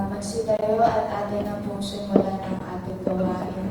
magsitayo at atin na pong simulan ang ating gawain.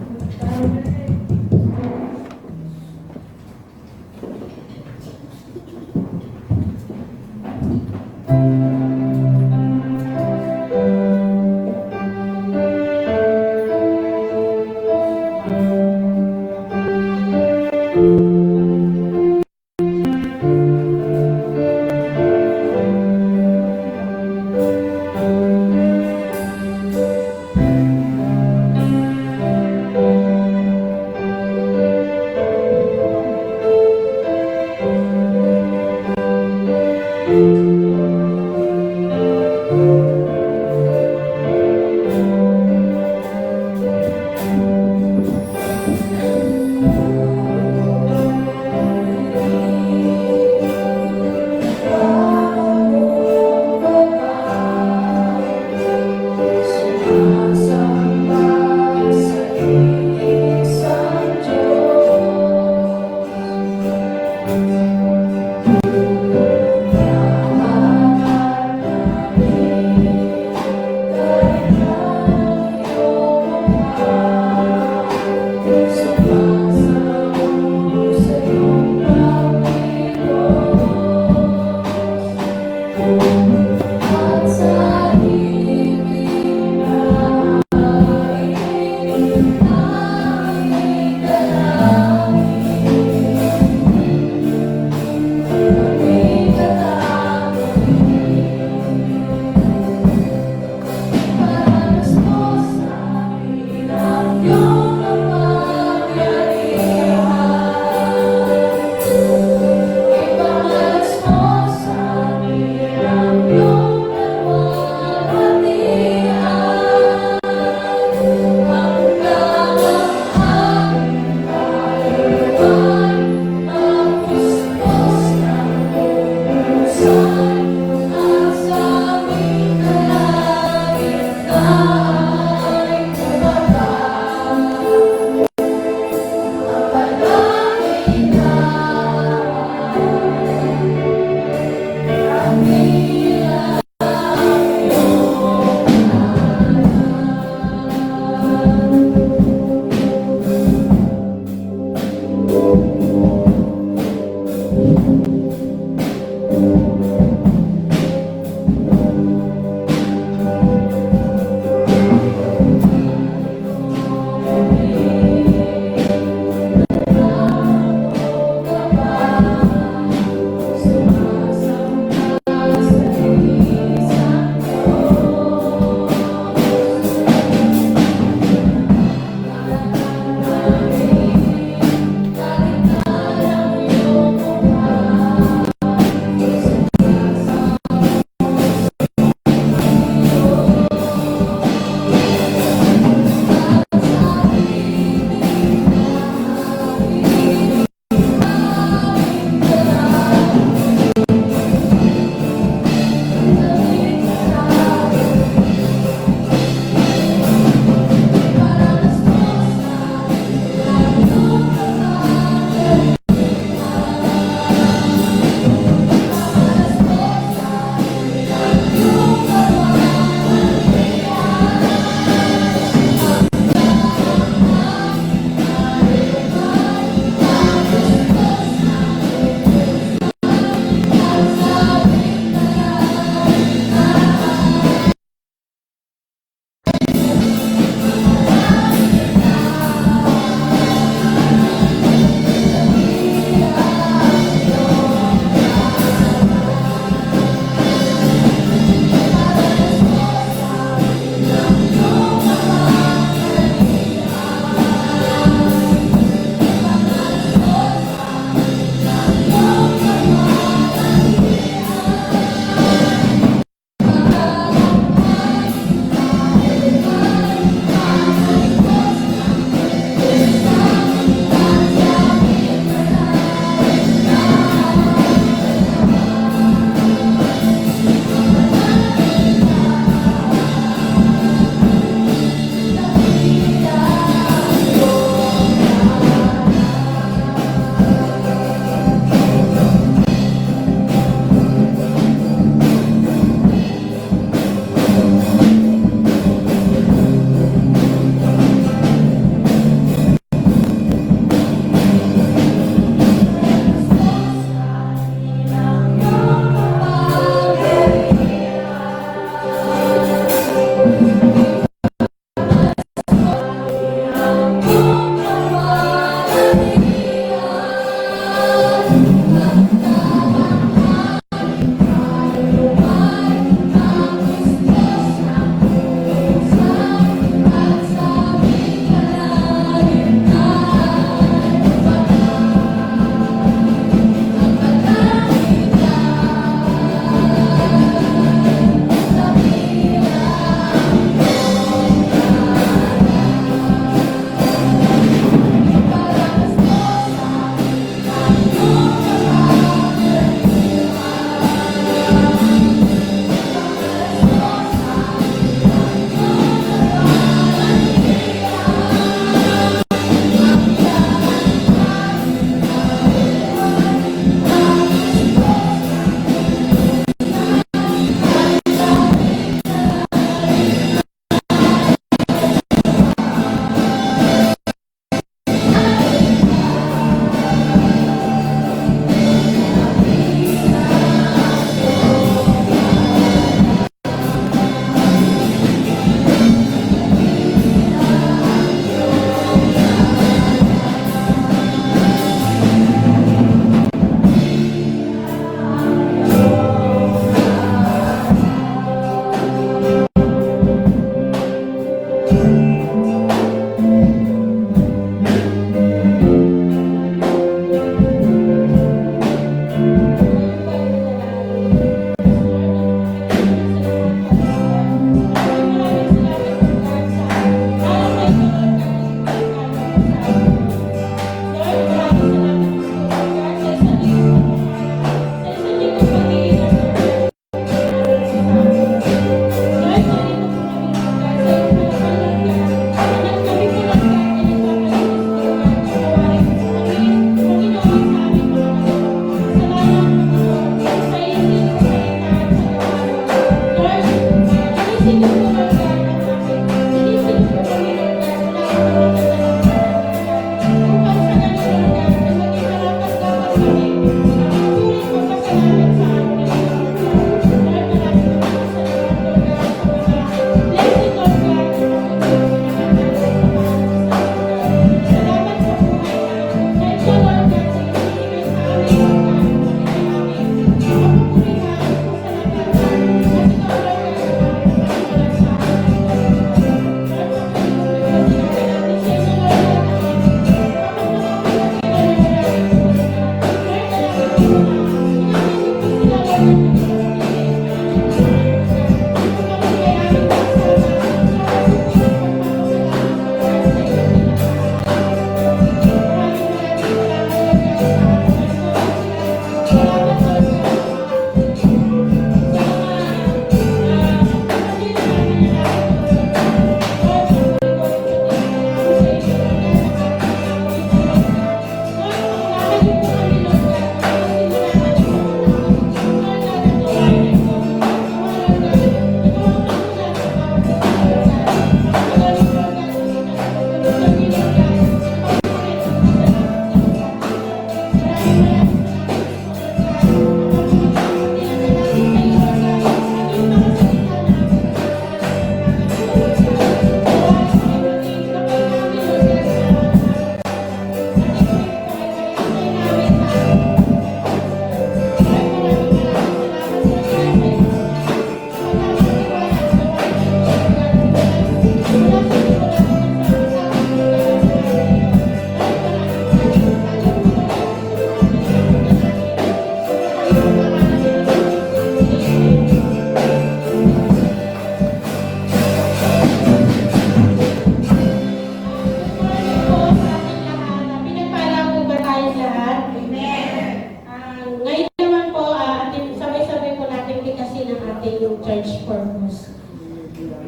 ating church purpose.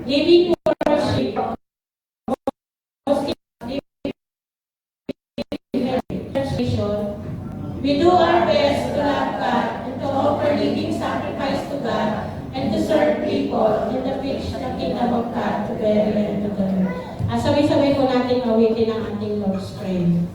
Living worship, we do our best to love God and to offer living sacrifice to God and to serve people in the pitch the kingdom of God together and together. Sabay-sabay po natin awitin ang ating Lord's Prayer.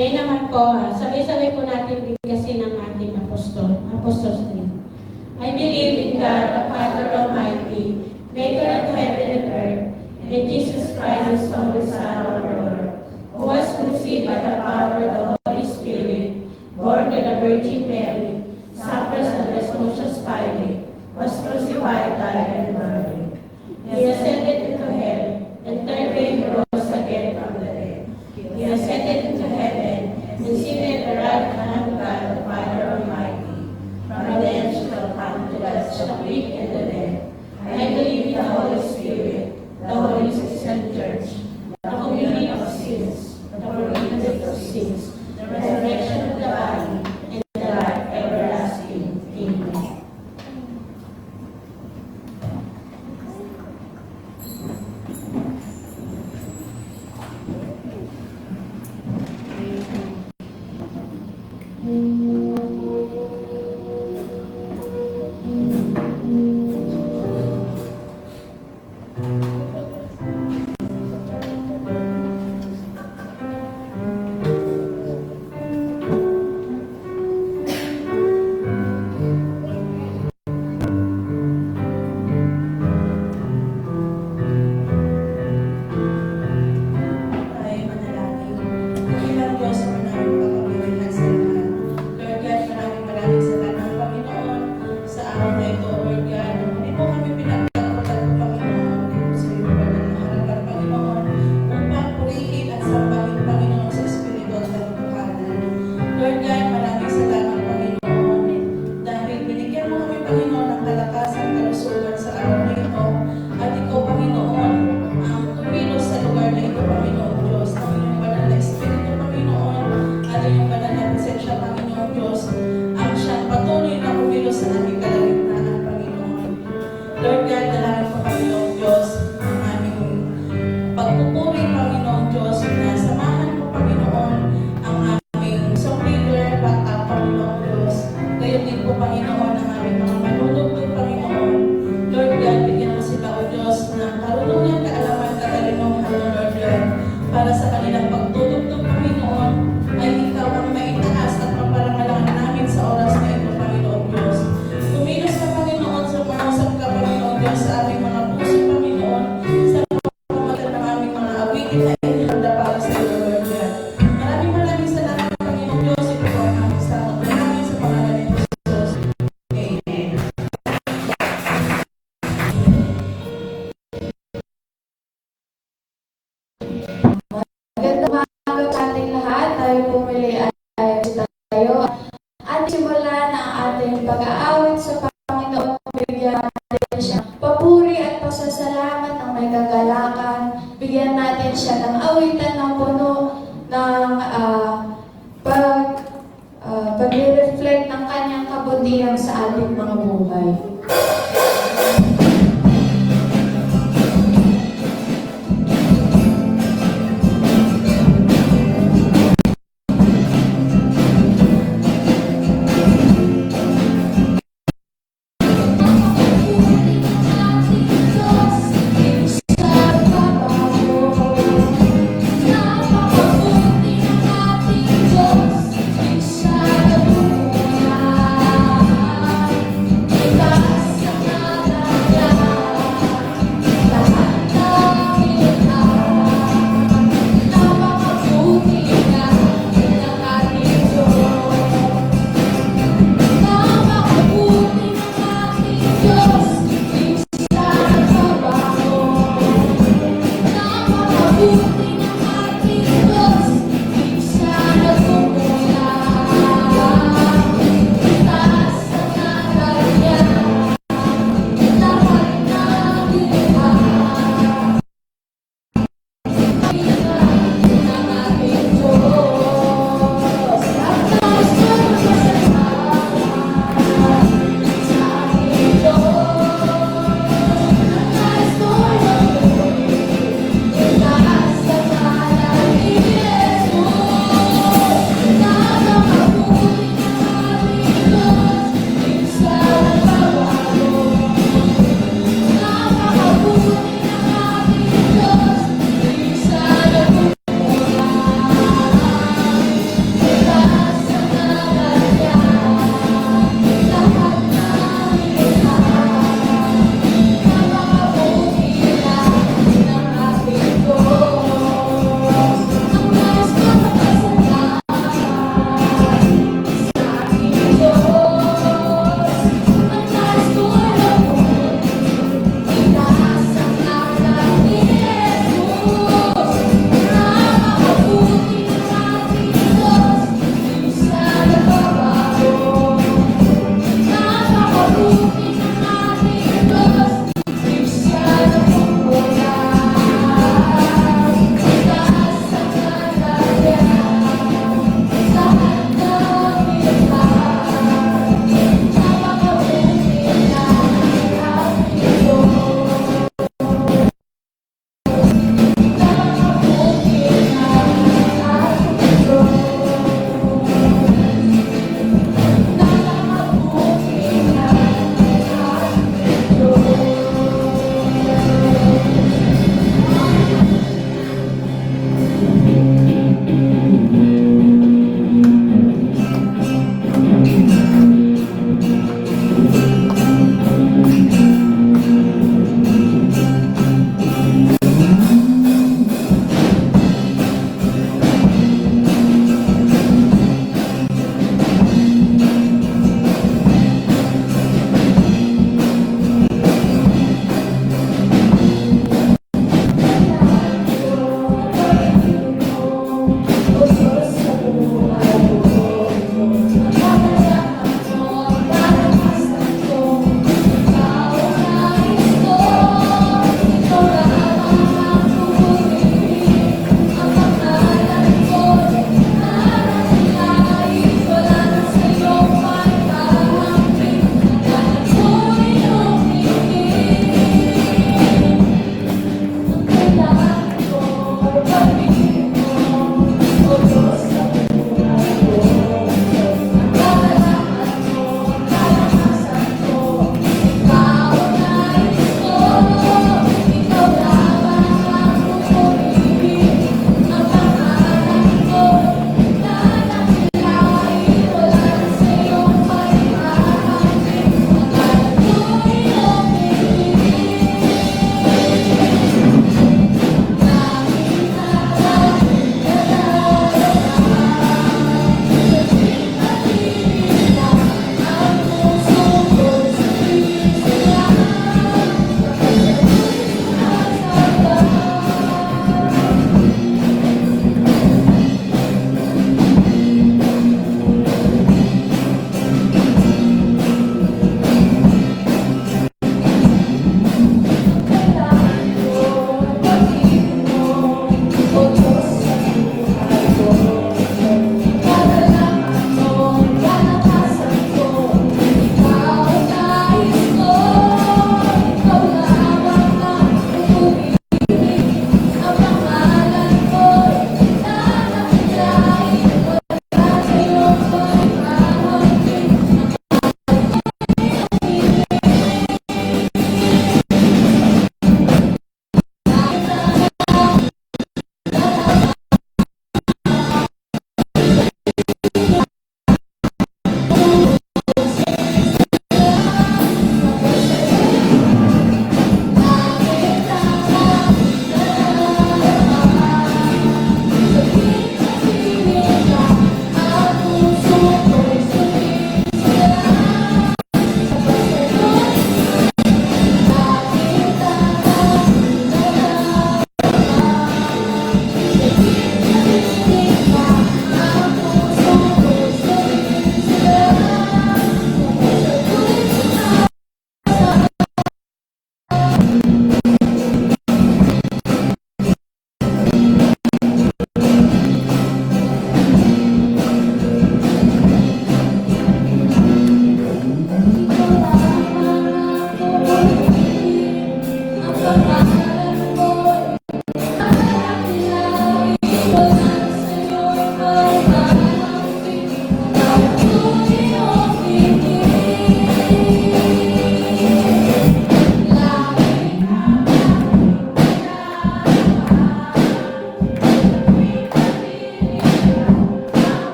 Ngayon naman po, sabay-sabay po natin bigkasin ang ating Apostles' Creed. I believe in God, the Father Almighty, maker of heaven and earth, and Jesus Christ, His only Son, our Lord, who was conceived by the power of the Holy Spirit, born of the Virgin Mary, suffered under Pontius Pilate, was crucified, died, and buried. He ascended into hell, and third day rose again from the dead. He ascended into heaven, and seated at the right hand of God, the Father Almighty. From thence shall come to judge the quick and the dead. I believe in the Holy Spirit, the Holy Christian Church, the communion of sins, the forgiveness of sins, the resurrection of the body, and the life everlasting. Amen. araw na ito. At ikaw, Panginoon, ang kumilos sa lugar na ito, Panginoon Diyos, ng iyong banal na Espiritu, Panginoon, at iyong banal na presensya, Panginoon Diyos, ang siyang patuloy na kumilos sa aming kalagitnaan, Panginoon. Lord God, dalangin ko, Panginoon Diyos, ang aming pagpupuri, Panginoon Diyos, na samahan mo, Panginoon, ang aming song leader, backup, Panginoon Diyos. Gayon din po, Panginoon, ang aming mga manunugtog, Panginoon. Lord God, bigyan mo sila, O Diyos, ng karunungan, kaalaman, katalinuhan, O Lord God, para sa kanilang pagtutugtog, Panginoon, ay ikaw ang maitaas at maparangalan namin sa oras na ito, Panginoon Diyos. Kumilos ka, Panginoon, sa marasap ka, Panginoon Diyos, sa aming mga puso, Panginoon, sa pamamagitan ng aming mga awitin na inihanda para sa iyo, Lord God. Maraming salamat, Panginoon Diyos. Ito po ang aming samot namin sa pangalan ni Jesus. Amen. Magandang umaga sa ating lahat. Tayo pumili ay tayo. At simulan ang ating pag-aawit sa Panginoon. Bigyan natin siya papuri at pasasalamat ng may kagalakan. Bigyan natin siya ng awitan ng puno ng pag-reflect ng kanyang kabutihan sa ating mga buhay. Sa trabaho, napakabuti ng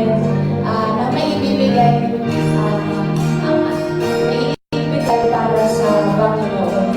natin na may ibibigay ang may ibibigay para sa Panginoon.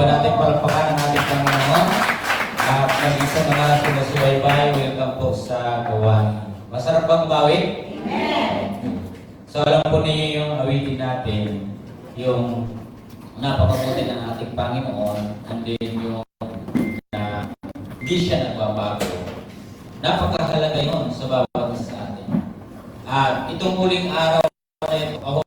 natin palakpakan ang ating Panginoon. At maging sa mga sumusubaybay, welcome po sa gawain. Masarap bang bawi? Amen! So alam po niyo yung awitin natin, yung napakabuti ng ating Panginoon, and then yung na hindi siya nagbabago. Napakahalaga yun sa bawat isa sa atin. At itong huling araw na ito,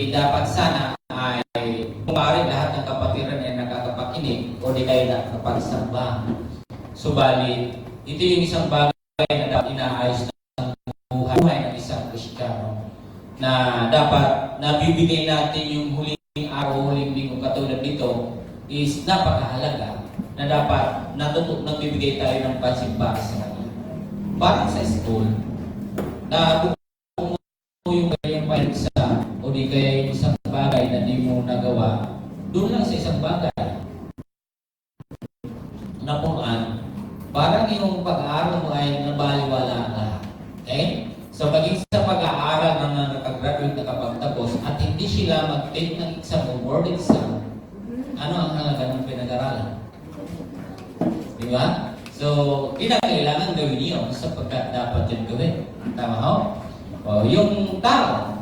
dapat sana ay kumari lahat ng kapatiran ay nakakapakinig o di kayo nakapagsamba. Subalit, ito yung isang bagay na dapat inaayos ng buhay ng isang Kristiyano na dapat nabibigay natin yung huling araw, huling linggo katulad nito is napakahalaga na dapat nagbibigay tayo ng pansimba sa kanya. Parang sa school, na kung yung kanyang paligsa o di kaya yung isang bagay na di mo nagawa, doon lang sa isang bagay. Napuan, parang yung pag-aaral mo ay nabaliwala ka. Okay? So, maging sa pag-aaral ng nakagraduate na kapagtapos at hindi sila mag-take ng exam o board exam, ano ang halaga ng pinag-aralan? Di ba? So, kinakailangan gawin yun sapagkat dapat yun gawin. Tama ho? O, yung tao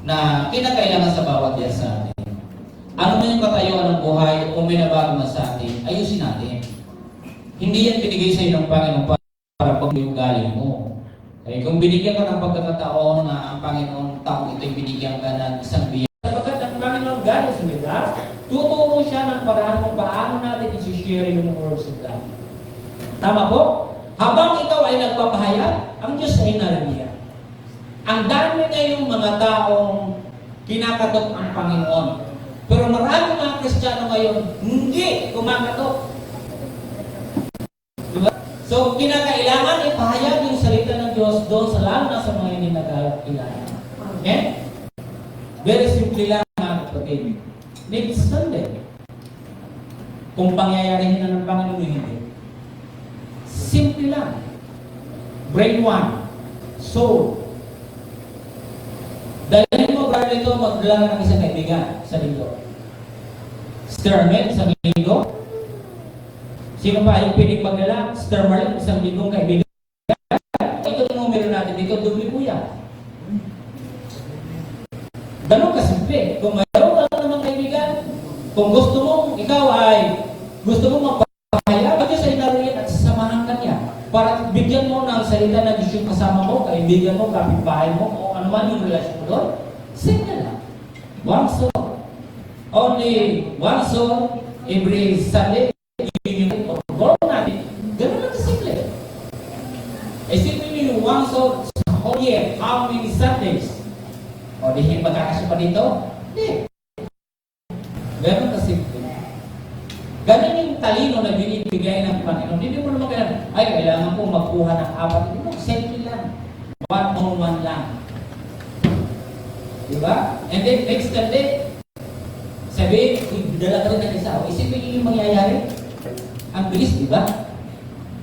na kinakailangan sa bawat yan sa atin. Ano man yung katayuan ng buhay o may nabago na sa atin, ayusin natin. Hindi yan binigay sa iyo ng Panginoon para pag yung galing mo. Okay, kung binigyan ka ng pagkakataon na ang Panginoon taong ito'y binigyan ka ng isang biyak. Sapagkat ang Panginoon galing sa nila, tuturo siya ng paraan kung paano natin isi-share yung words of God. Tama po? Habang ikaw ay nagpapahayag, ang Diyos ay narinig. Ang dami ngayong mga taong kinakatok ang Panginoon. Pero marami mga Kristiyano ngayon, hindi kumakatok. Diba? So, kinakailangan ipahayag yung salita ng Diyos doon sa lalo na sa mga hindi nag-kilala. Okay? Very simple lang mga kapatid. Next Sunday, kung pangyayarihin na ng Panginoon hindi. Simple lang. Brain 1. Soul. Dahil mo, brother ito, magdala ng isang kaibigan sa linggo. Stermel, isang linggo. Sino pa yung pinig magdala? Stermel, isang linggong kaibigan. Ito yung numero natin dito, dumi po yan. Ganun kasimple. Kung mayroon ka naman kaibigan, kung gusto mo, ikaw ay gusto mo magpapahayag, pag sa inaruin at sasamahan ka niya para bigyan mo ng salita na Diyos yung kasama mo, kaibigan mo, kapitbahay mo, o ano man yung relasyon mo doon, sing na lang. One song. Only one song every Sunday. Yung goal natin, gano'n lang kasimple. Isipin yung one song sa whole year, how many Sundays? O di magkakasya pa dito? Hindi. Gano'n kasimple. Ganun yung talino na binibigay ng Panginoon. Hindi mo naman kailangan po magkuha ng 4. Hindi mo, simple lang. One-on-one lang. Diba? And then, next Sunday, sabi, dala ka rin ng isa. O, isipin niyo yung mangyayari. Ang bilis, diba?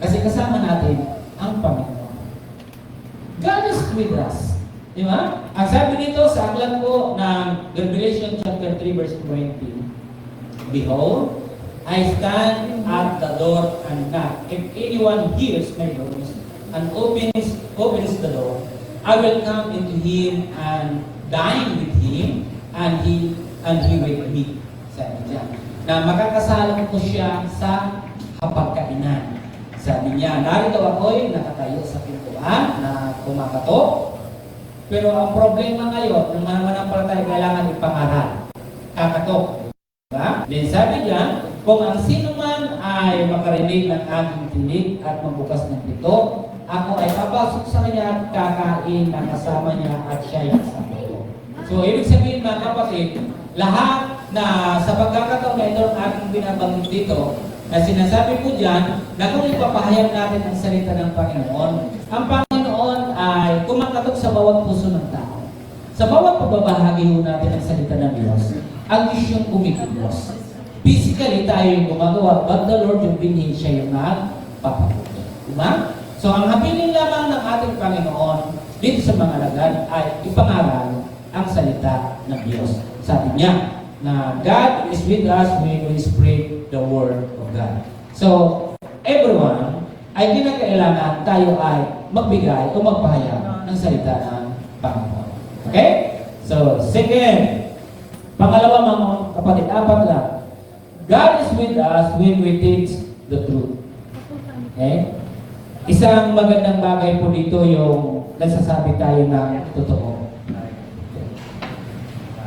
Kasi kasama natin ang Panginoon. God is with us. Diba? Ang sabi dito sa aklat po ng Revelation chapter 3 verse 20, Behold, I stand at the door and knock. If anyone hears my voice and opens the door, I will come into him and dine with him, and he with me. Sabi niya. Na makakasama ko siya sa hapagkainan. Sabi niya, narito ako'y nakatayo sa pintuan na kumakatok. Pero ang problema ngayon, ng mga manampalataya kailangan ipangaral. Kakatok. Diba? Then sabi niya, kung ang sino man ay makarinig ng aking tinig at magbukas ng pito, ako ay papasok sa kanya at kakain na kasama niya at siya ay kasama ko. So, ibig sabihin mga kapatid, lahat na sa pagkakataon na ito ang aking binabanggit dito, na sinasabi ko dyan, na kung ipapahayag natin ang salita ng Panginoon, ang Panginoon ay kumakatok sa bawat puso ng tao. Sa bawat pagbabahagi natin ang salita ng Diyos, ang Diyos yung kumikilos. Physically, tayo yung gumagawa, but the Lord yung binhin siya yung nagpapakulo. Diba? So, ang habilin lamang ng ating Panginoon dito sa mga lagad ay ipangaral ang salita ng Diyos. Sabi niya, na God is with us when we spread the word of God. So, everyone ay kinakailangan tayo ay magbigay o magpahayag ng salita ng Panginoon. Okay? So, second, pangalawa mga kapatid, apat lang. God is with us when we teach the truth. Okay? Isang magandang bagay po dito yung nagsasabi tayo ng totoo.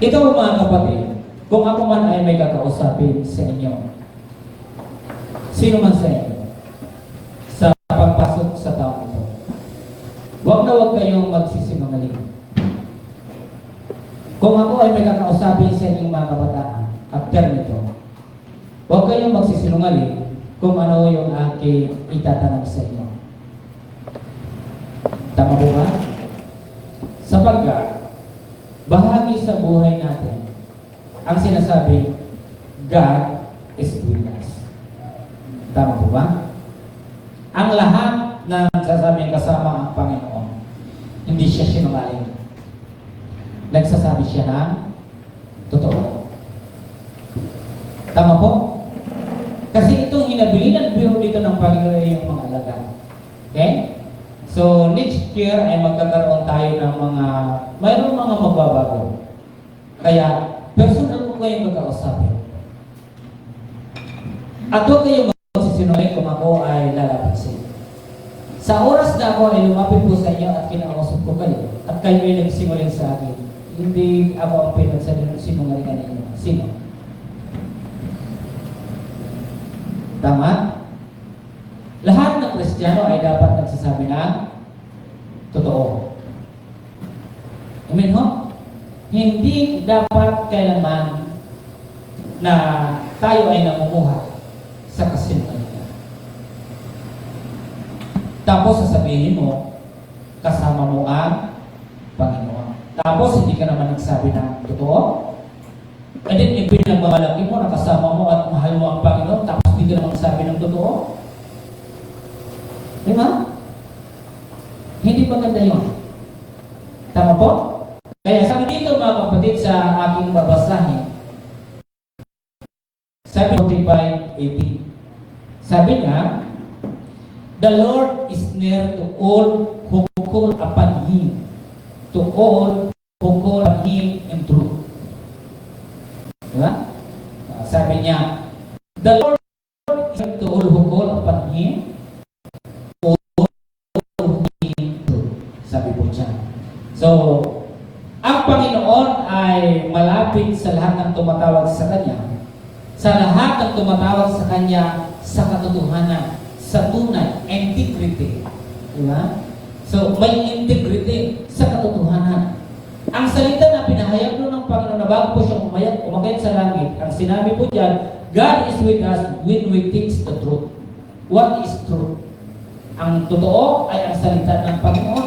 Ito mga kapatid, kung ako man ay may kakausapin sa inyo, sino man sa inyo, sa pagpasok sa taong ito, huwag na huwag kayong magsisinungaling. Kung ako ay may kakausapin sa inyong mga kabataan, after nito, huwag kayong magsisinungaling kung ano yung aking itatanong sa inyo. Tama po ba? Sapagkat, bahagi sa buhay natin, ang sinasabi, God is with us. Tama po ba? Ang lahat na nagsasabing kasama ang Panginoon, hindi siya sinungaling. Nagsasabi siya ng totoo. Tama po? Kasi itong hinabilin biro dito ng Panginoon ay yung mga alaga. Okay? So, next year ay magkakaroon tayo ng mayroong mga magbabago. Kaya, personal ko kayong magkakausapin. At huwag kayong magsisinungaling kung ako ay lalapit sa inyo. Sa oras na ako ay lumapit po sa inyo at kinakausap ko kayo, at kayo ay nagsinungaling sa akin, hindi ako ang pinagsinungalingan ninyo. Sino? Tama? Lahat ng Kristiyano ay dapat nagsasabi ng totoo. Amen ho? Hindi dapat kailanman na tayo ay namumuha sa kasinungalingan. Tapos sasabihin mo, kasama mo ang Panginoon. Tapos hindi ka naman nagsabi ng totoo. And then ipinagmamalaki mo, nakasama mo at mahal mo ang Panginoon, tapos hindi ka naman nagsabi ng totoo. Di ba? Hindi maganda yun. Tama po? Kaya sabi dito mga kapatid sa aking babasahin, sabi 45:18. Sabi niya, the Lord is near to all who call upon Him, to all who call upon Him in truth. Diba? Sabi niya, the Lord is near to all who call upon Him, sabi po siya. So, ang Panginoon ay malapit sa lahat ng tumatawag sa Kanya, sa lahat ng tumatawag sa Kanya sa katotohanan, sa tunay, integrity. Diba? So, may integrity sa katotohanan. Ang salita na pinahayag doon ng Panginoon na bago po siya umakyat sa langit, ang sinabi po diyan, God is with us when we teach the truth. What is truth? Ang totoo ay ang salita ng Panginoon.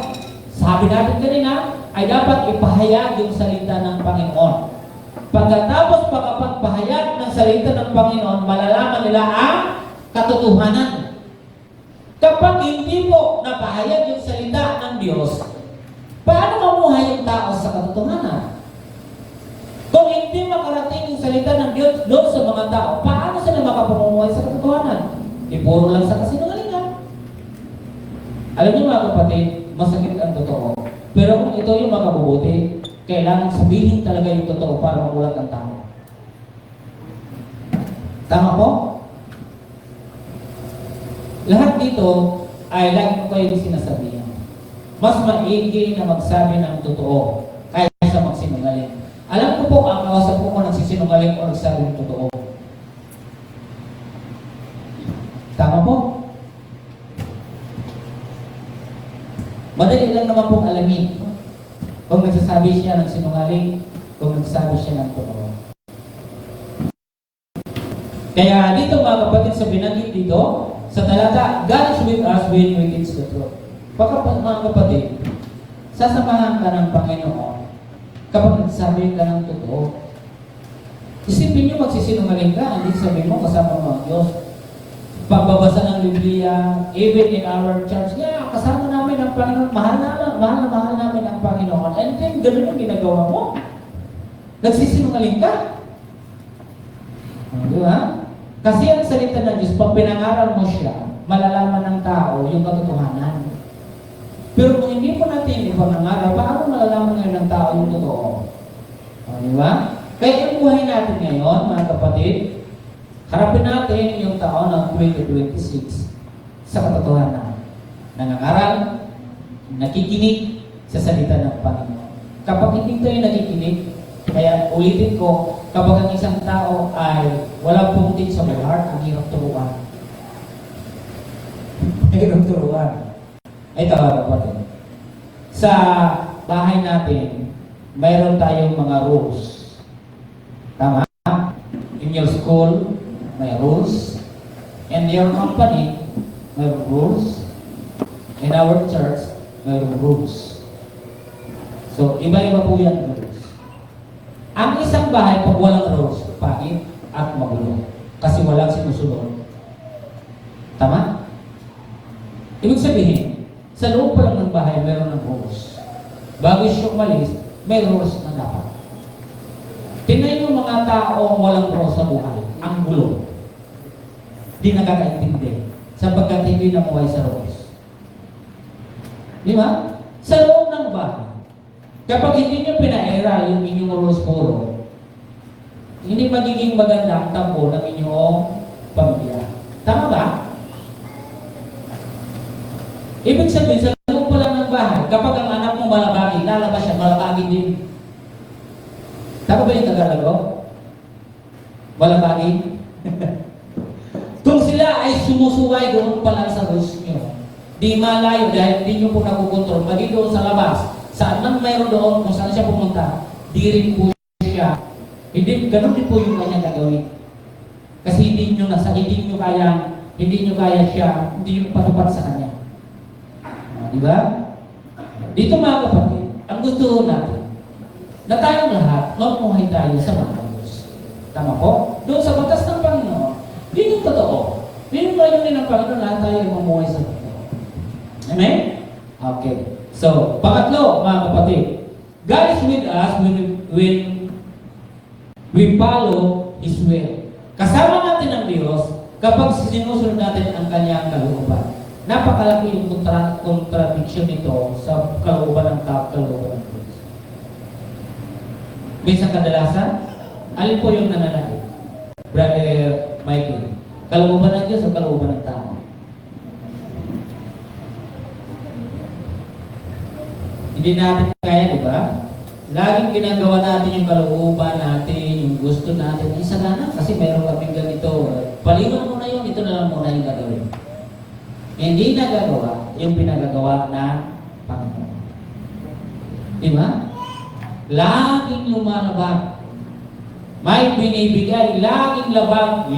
Sabi natin kanina, ay dapat ipahayag yung salita ng Panginoon. Pagkatapos pagpapahayag ng salita ng Panginoon, malalaman nila ang katotohanan. Kapag hindi po napahayag yung salita ng Diyos, paano mamuhay yung tao sa katotohanan? Kung hindi makarating yung salita ng Diyos doon sa mga tao, paano sila makapamumuhay sa katotohanan? Puro lang sa kasinungalingan. Alam niyo mga kapatid, masakit ang totoo. Pero kung ito yung makabubuti, kailangan sabihin talaga yung totoo para mamulat ang tao. Tama po? Lahat dito ay lagi ko kayo sinasabihan. Mas maigi na magsabi ng totoo kaysa magsinungaling. Alam ko po, ang kausap ko kung nagsisinungaling o nagsabi ng totoo. Tama po? Madali lang naman pong alamin kung nagsasabi siya ng sinungaling, kung nagsasabi siya ng totoo. Kaya dito mga kapatid sa binanggit dito, sa talata, God is with us when we teach the truth. Mga kapatid, sasamahan ka ng Panginoon kapag nagsasabi ka ng totoo. Isipin niyo magsisinungaling ka, hindi sabihin mo kasama mo ang Diyos. Pagbabasa ng Biblia, even in our church, kasama namin ang Panginoon, mahal namin ang Panginoon. And then, ganun yung ginagawa mo. Nagsisinungaling ka. Di ba? Kasi ang salita ng Diyos, pag pinangaral mo siya, malalaman ng tao yung katotohanan. Pero kung hindi po natin ipanangaral, paano malalaman ngayon ng tao yung totoo? Di ba? Kaya yung buhay natin ngayon, mga kapatid, harapin natin yung taon ng 2026 sa katotohanan. Nangangaral, nakikinig sa salita ng Panginoon. Kapag hindi tayo nakikinig, kaya ulitin ko, kapag ang isang tao ay walang pumuntin sa heart, ang hirap turuan. Hirap turuan. Ito, kapatid. Sa bahay natin, mayroon tayong mga rules. Tama? In your school, may rules. In your company, may rules. In our church, may rules. So, iba-iba po yan rules. Ang isang bahay, pag walang rules, pangit at magulo. Kasi walang sinusunod. Tama? Ibig sabihin, sa loob pa lang ng bahay, mayroon ng rules. Bago siya umalis, may rules na dapat. Tingnan yung mga tao walang rules sa buhay. Ang gulo. Di nakakaintindi. Sapagkat hindi namuhay sa rules. Di ba? Sa loob ng bahay. Kapag hindi nyo pinaera yung inyong rules puro, hindi magiging maganda ang tambo ng inyong pamilya. Tama ba? Ibig sabihin, sa loob pa lang ng bahay, kapag ang anak mo malabagi, lalabas siya, malabagi din. Tama ba yung Tagalog ko? Malabagi? Kung sila ay sumusuway doon pa lang sa rules nyo, di malayo dahil hindi nyo po nakukontrol, maging doon sa labas, saan man mayroon doon, kung saan siya pumunta, di rin po siya. Hindi, ganun din po yung kanya gagawin. Kasi hindi nyo kaya siya, hindi nyo patupad sa kanya. Di ba? Dito mga kapatid, ang gusto natin, na tayong lahat, mamuhay tayo sa mga Diyos. Tama po? Doon sa batas ng Panginoon, hindi yung totoo. Hindi yung layunin ng Panginoon, lahat tayo mamuhay sa totoo. Amen? Okay. So, pangatlo, mga kapatid, God is with us when we follow His will. Kasama natin ang Diyos kapag sinusunod natin ang Kanyang kalooban. Napakalaki yung contradiction nito sa kalooban ng tao, kalooban ng Diyos. Minsan kadalasan, alin po yung nananakit? Brother Michael, kalooban ng Diyos o kalooban ng tao? Hindi natin kaya, di ba? Laging ginagawa natin yung kalooban natin, yung gusto natin. Isa na kasi meron kaming ganito. Paliwan mo na yun, ito na lang muna yung gagawin. Hindi nagagawa yung pinagagawa ng Panginoon. Di ba? Laging lumalabag. May binibigay, laging labag,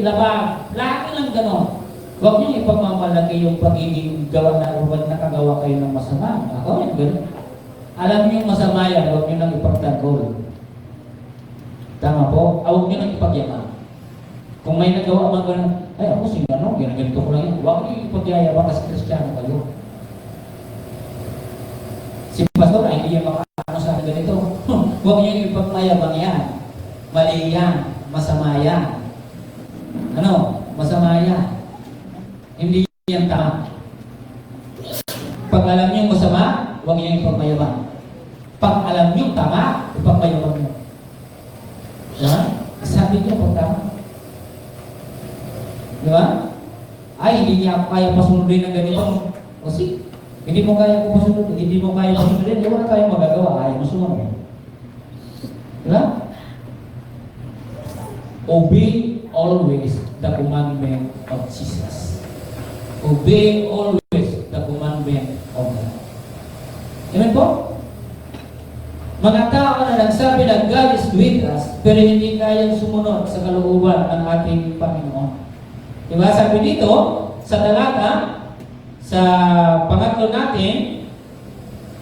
labag. Laging lang ganon. Huwag niyong ipagmamalaki yung pagiging gawa na huwag nakagawa kayo ng masama. Ako yung ganon. Alam niyo yung masama yan, huwag niyo nang ipagtanggol. Tama po? Huwag niyo nang ipagyaman. Kung may nagawa man ganon, ay ako si ano, ginaganito ko lang yan. Huwag niyo ipagyayabang kasi Kristiyano kayo. Si Pastor ay hindi yan makaano sa ganito. Huwag niyo ipagmayabang yan. Mali yan. Masama yan. Ano? Masama yan. Hindi yan tama. Pag alam niyo masama, huwag niyo ipagmayabang. Pag alam niyo tama, ipagmayabang niyo. Diba? Sabi niyo pag tama. Di ba? Ay, hindi niya ako kaya pasunodin ng ganito. O si, hindi mo kaya pasunodin, hindi mo kaya pasunodin, di wala tayong magagawa, ayaw mo sumunod. Di ba? Obey always the commandment of Jesus. Obey always the commandment of God. Amen po? Mga tao na nagsabi na God is with us, pero hindi kayang sumunod sa kalooban ng ating Panginoon. Diba sabi dito, sa talata, sa pangatlo natin,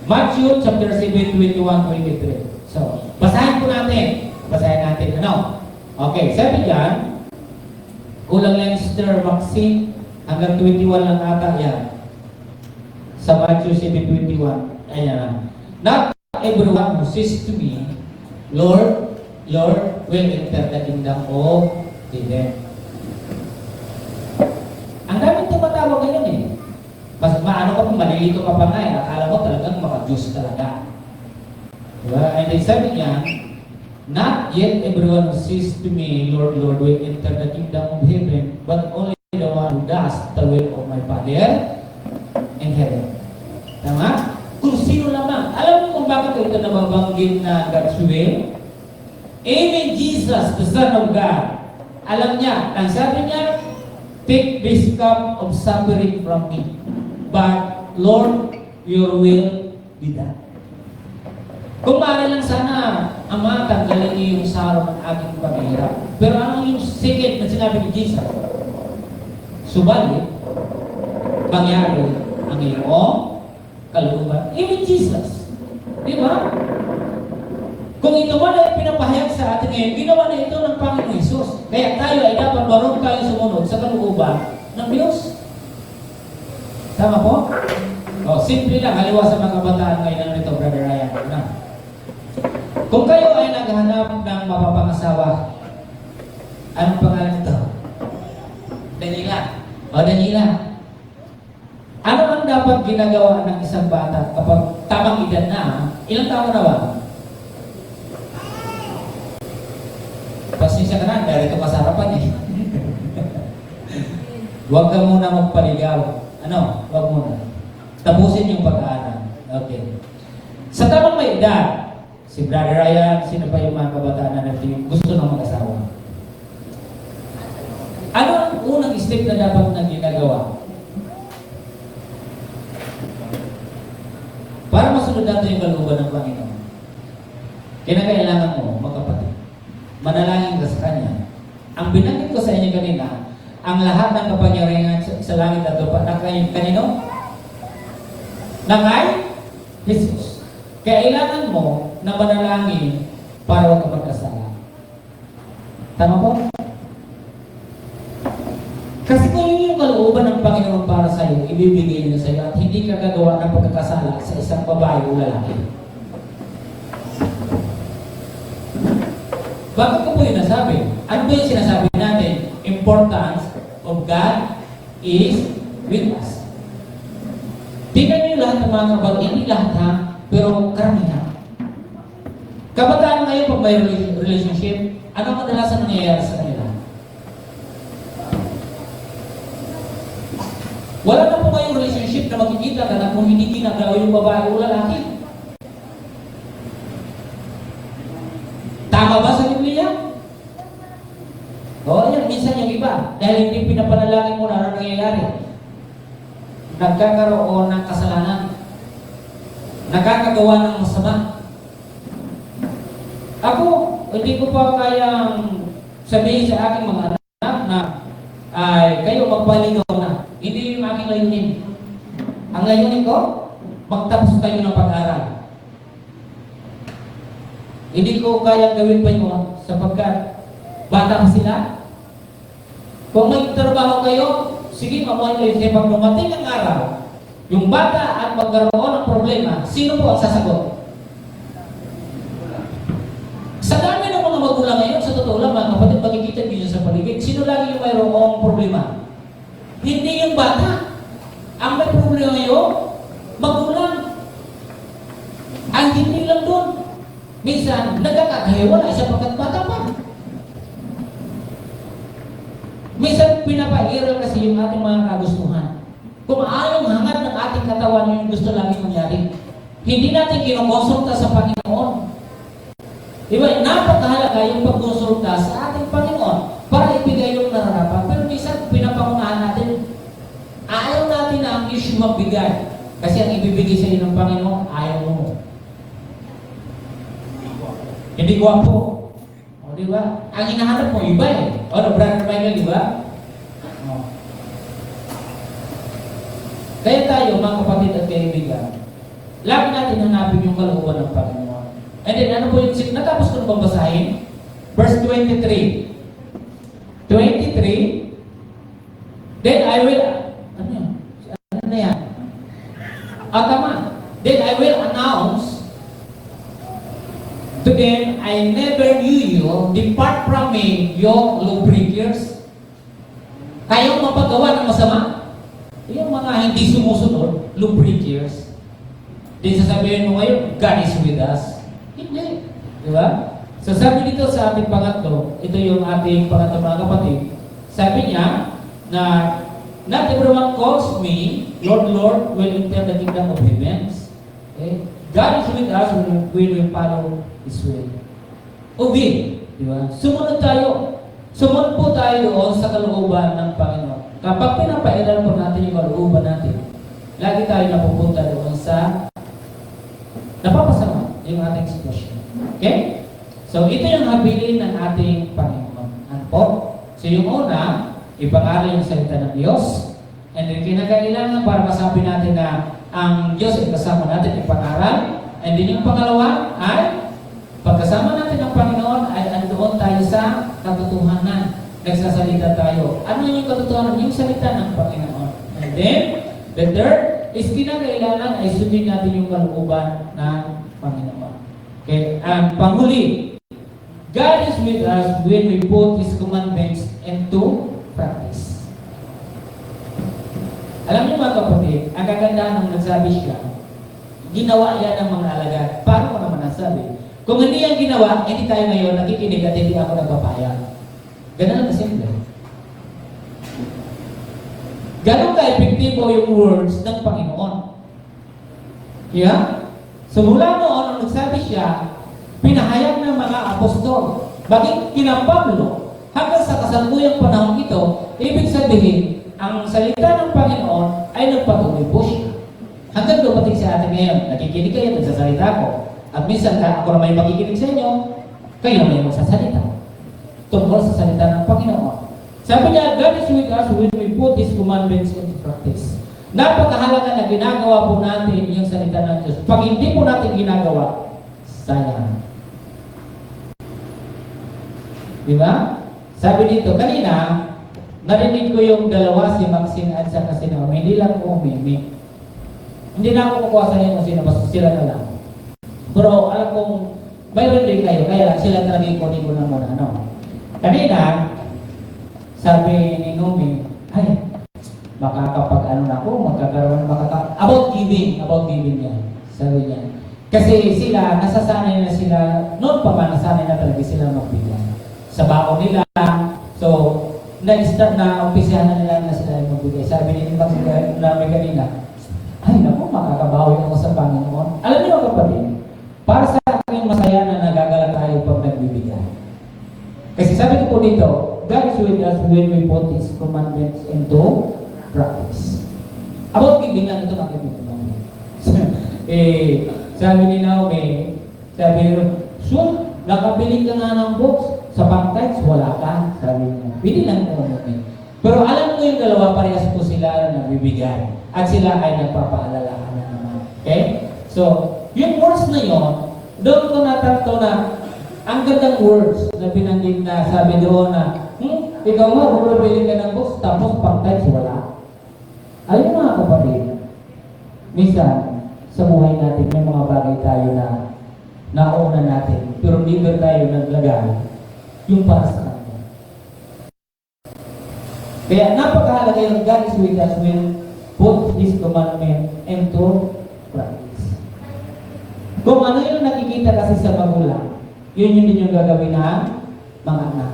Matthew chapter 7, 21-23. So, basahin po natin. Basahin natin, ano? Okay, sabi dyan, kulang lang Sister Maxine, hanggang 21 lang ata yan. Sa Matthew 7, 21. Ayan. Not everyone who says to me, Lord, Lord, will enter the kingdom of Amen. Ang daming tumatawag ngayon eh. Mas maano ka pa, malilito ka pa nga eh. Akala mo talagang maka-Diyos talaga. Diba? And then sabi niya, not yet everyone who says to me, Lord, Lord, will enter the kingdom of heaven, but only the one who does the will of my Father in heaven. Tama? Kung sino lamang. Alam mo kung bakit ito nababanggit na God's will? Even Jesus, the Son of God, alam niya, ang sabi niya, take this cup of suffering from me. But, Lord, your will be done. Kung maaari lang sana, Ama, tanggalin niyo yung sorrow ng aking paghihirap. Pero ano yung second na sinabi ni Jesus? Subalit, mangyari ang iyong kalooban. Even Jesus. Di ba? Kung ito man ay pinapahayag sa atin ngayon, ginawa na ito ng Panginoon Hesus. Kaya tayo ay dapat marunong tayong sumunod sa kalooban ng Diyos. Tama po? O, simple lang. Haliwa sa mga kabataan ngayon nito, Brother Ryan. Na. Kung kayo ay naghahanap ng mapapangasawa, anong pangalan ito? Danila. O, Danila. Ano ang dapat ginagawa ng isang bata kapag tamang edad na? Ilang taon na ba? Pasensya ka na, dahil ito kasarapan eh. Huwag ka muna magpaligaw. Ano? Huwag muna. Tapusin yung pag-aaral. Okay. Sa tamang may edad, si Brother Ryan, sino pa yung mga kabataan na natin gusto ng mag-asawa? Ano ang unang step na dapat na ginagawa? Para masunod natin yung kalooban ng Panginoon. Kinakailangan mo, mga kapatid, manalangin ka sa Kanya. Ang binanggit ko sa inyo kanina, ang lahat ng kapangyarihan sa langit at lupa, kanino? Nangay? Jesus. Kailangan mo na manalangin para huwag ka magkasala. Tama po? Kasi kung yun yung kalooban ng Panginoon para sa iyo, ibibigay niya sa iyo at hindi ka gagawa ng pagkakasala sa isang babae o lalaki. Bakit ko po yung nasabi? Ano ba yung sinasabi natin? Importance of God is with us. Tingnan niyo lahat ng mga kapag, hindi lahat ha, pero karamihan. Kabataan ngayon pag may relationship, ano kadalasan nangyayari sa kanila? Wala na po kayong relationship na makikita ka na kung hindi ginagawa yung babae o lalaki. Tama ba sa Biblia? Oo, yan. Minsan yung iba. Dahil hindi pinapanalangin mo na ano nangyayari. Nagkakaroon ng kasalanan. Nakakagawa ng masama. Ako, hindi ko pa kayang sabihin sa aking mga anak na ay kayo magpaligaw na. Hindi yung aking layunin. Ang layunin ko, magtapos kayo ng pag-aaral. Hindi ko kayang gawin pa yun sapagkat bata pa sila. Kung may trabaho kayo, sige, mamuhay kayo kasi pag dumating ang araw, yung bata at magkaroon ng problema, sino po ang sasagot? Sa dami ng mga magulang ngayon, sa totoo lang, mga kapatid, makikita niyo sa paligid, sino lagi yung mayroong problema? Hindi yung bata. Ang may problema ngayon, magulang. Ang hindi lang doon. Minsan, nagkakahiwalay sapagkat bata pa. Minsan, pinapahiral kasi yung ating mga kagustuhan. Kung ayong hangat ng ating katawan yung gusto lagi mangyari, hindi natin kinukonsulta sa Panginoon. Diba? Napakahalaga yung pagkonsulta sa ating Panginoon para ibigay yung nararapat. Pero minsan, pinapangunahan natin, ayaw natin na ang issue magbigay. Kasi ang ibibigay sa iyo ng Panginoon, ayaw mo. Hindi gwapo. O, di ba? Ang hinahanap mo, iba eh. O, Brother Michael, di ba? O. Kaya tayo, mga kapatid at kaibigan, lagi natin hanapin yung kalooban ng Panginoon. And then, ano po yung natapos ko na bang basahin? Verse 23. 23. Then I will, ano yan? Ano na yan? Tama. Then I will announce to them, I never knew you. you, depart from me, you lawbreakers. Kayong mapagawa ng masama? Yung mga hindi sumusunod, lawbreakers. Di sasabihin mo ngayon, God is with us. Hindi. Di ba? So sabi dito sa ating pangatlo, ito yung ating pangatlo mga kapatid, sabi niya na not everyone calls me, Lord, Lord, will enter the kingdom of heaven. Okay? God is with us when we follow His way. Obey. Di ba? Sumunod tayo. Sumunod po tayo doon sa kalooban ng Panginoon. Kapag pinapailan po natin yung kalooban natin, lagi tayo napupunta doon sa napapasama yung ating sitwasyon. Okay? So, ito yung habilin ng ating Panginoon. Ano po? So, yung una, ipag-aral yung salita ng Diyos. And then, kinakailangan para masabi natin na ang Diyos ay kasama natin ipag-aral. And then, yung pangalawa ay pagkasama natin ang Panginoon ay andoon tayo sa katotohanan. Nagsasalita tayo. Ano yung katotohanan? Yung salita ng Panginoon. And then, the third is kinakailangan ay sundin natin yung kalooban ng Panginoon. Okay? Ang panghuli, God is with us when we put His commandments into practice. Alam niyo mga kapatid, ang kagandahan ng nagsabi siya, ginawa yan ng mga alagad. Paano mo naman nasabi? Kung hindi yan ginawa, hindi tayo ngayon nakikinig at hindi ako nagpapaya. Ganun ang simple. Ganun ka-epektibo yung words ng Panginoon. Yeah? So mula noon, nung nagsabi siya, pinahayag ng mga apostol, baging kina Pablo, hanggang sa kasalukuyang panahon ito, ibig sabihin, ang salita ng Panginoon ay nagpatuloy po siya. Hanggang dumating sa atin ngayon, nakikinig kayo, nagsasalita ko. At minsan, ako na may makikinig sa inyo, kayo na may magsasalita. Tungkol sa salita ng Panginoon. Sabi niya, God is with us when we put His commandments into practice. Napakahalaga na ginagawa po natin yung salita ng Diyos. Pag hindi po natin ginagawa, sayang. Di ba? Sabi dito, kanina, narinig ko yung dalawa, si Maxine at saka si Naomi. Hindi lang ko umimik. Hindi na ako kukuha sa inyo kung sino, basta sila na lang. Pero alam kong mayroon din kayo, kaya sila talaga ikunin ko na muna. Ano? Kanina, sabi ni Naomi, ay, makakapag-ano na ako, about giving yan. Sabi niya. Kasi sila, nasasanay na sila, noon pa ba, nasanay na talaga sila magbigay. Sa baon nila, so, na-start na, umpisahan na nila na sila magbigay. Sabi ni namin kanina, ay naku, makakabawi ako sa Panginoon. Alam niyo kapatid, para sa akin masaya na nagagala tayo pag nagbibigay. Kasi sabi ko po dito, God is with us when we put His commandments into practice. About giving lang ito makikita. Sabi ni Naomi, sabi ni Sure, nakabili ka nga ng books, sa pang-times, wala ka. Sabi niya, pili lang ko Naomi. Pero alam ko yung dalawa, parehas po sila na bibigay. At sila ay nagpapaalalahan na naman. Okay? So, yung words na yon, doon ko natakto na ang gandang words na binanggit na sabi doon na, ikaw nga, bumabili ka ng books, tapos pang-times, wala. Ayun mga kapatid, minsan, sa buhay natin, may mga bagay tayo na nauna natin, pero never tayo naglagay yung para sa kanya. Kaya napakahalaga yung God is with us when put His commandment into practice. Kung ano yung nakikita kasi sa magulang, yun din yung gagawin na mga anak.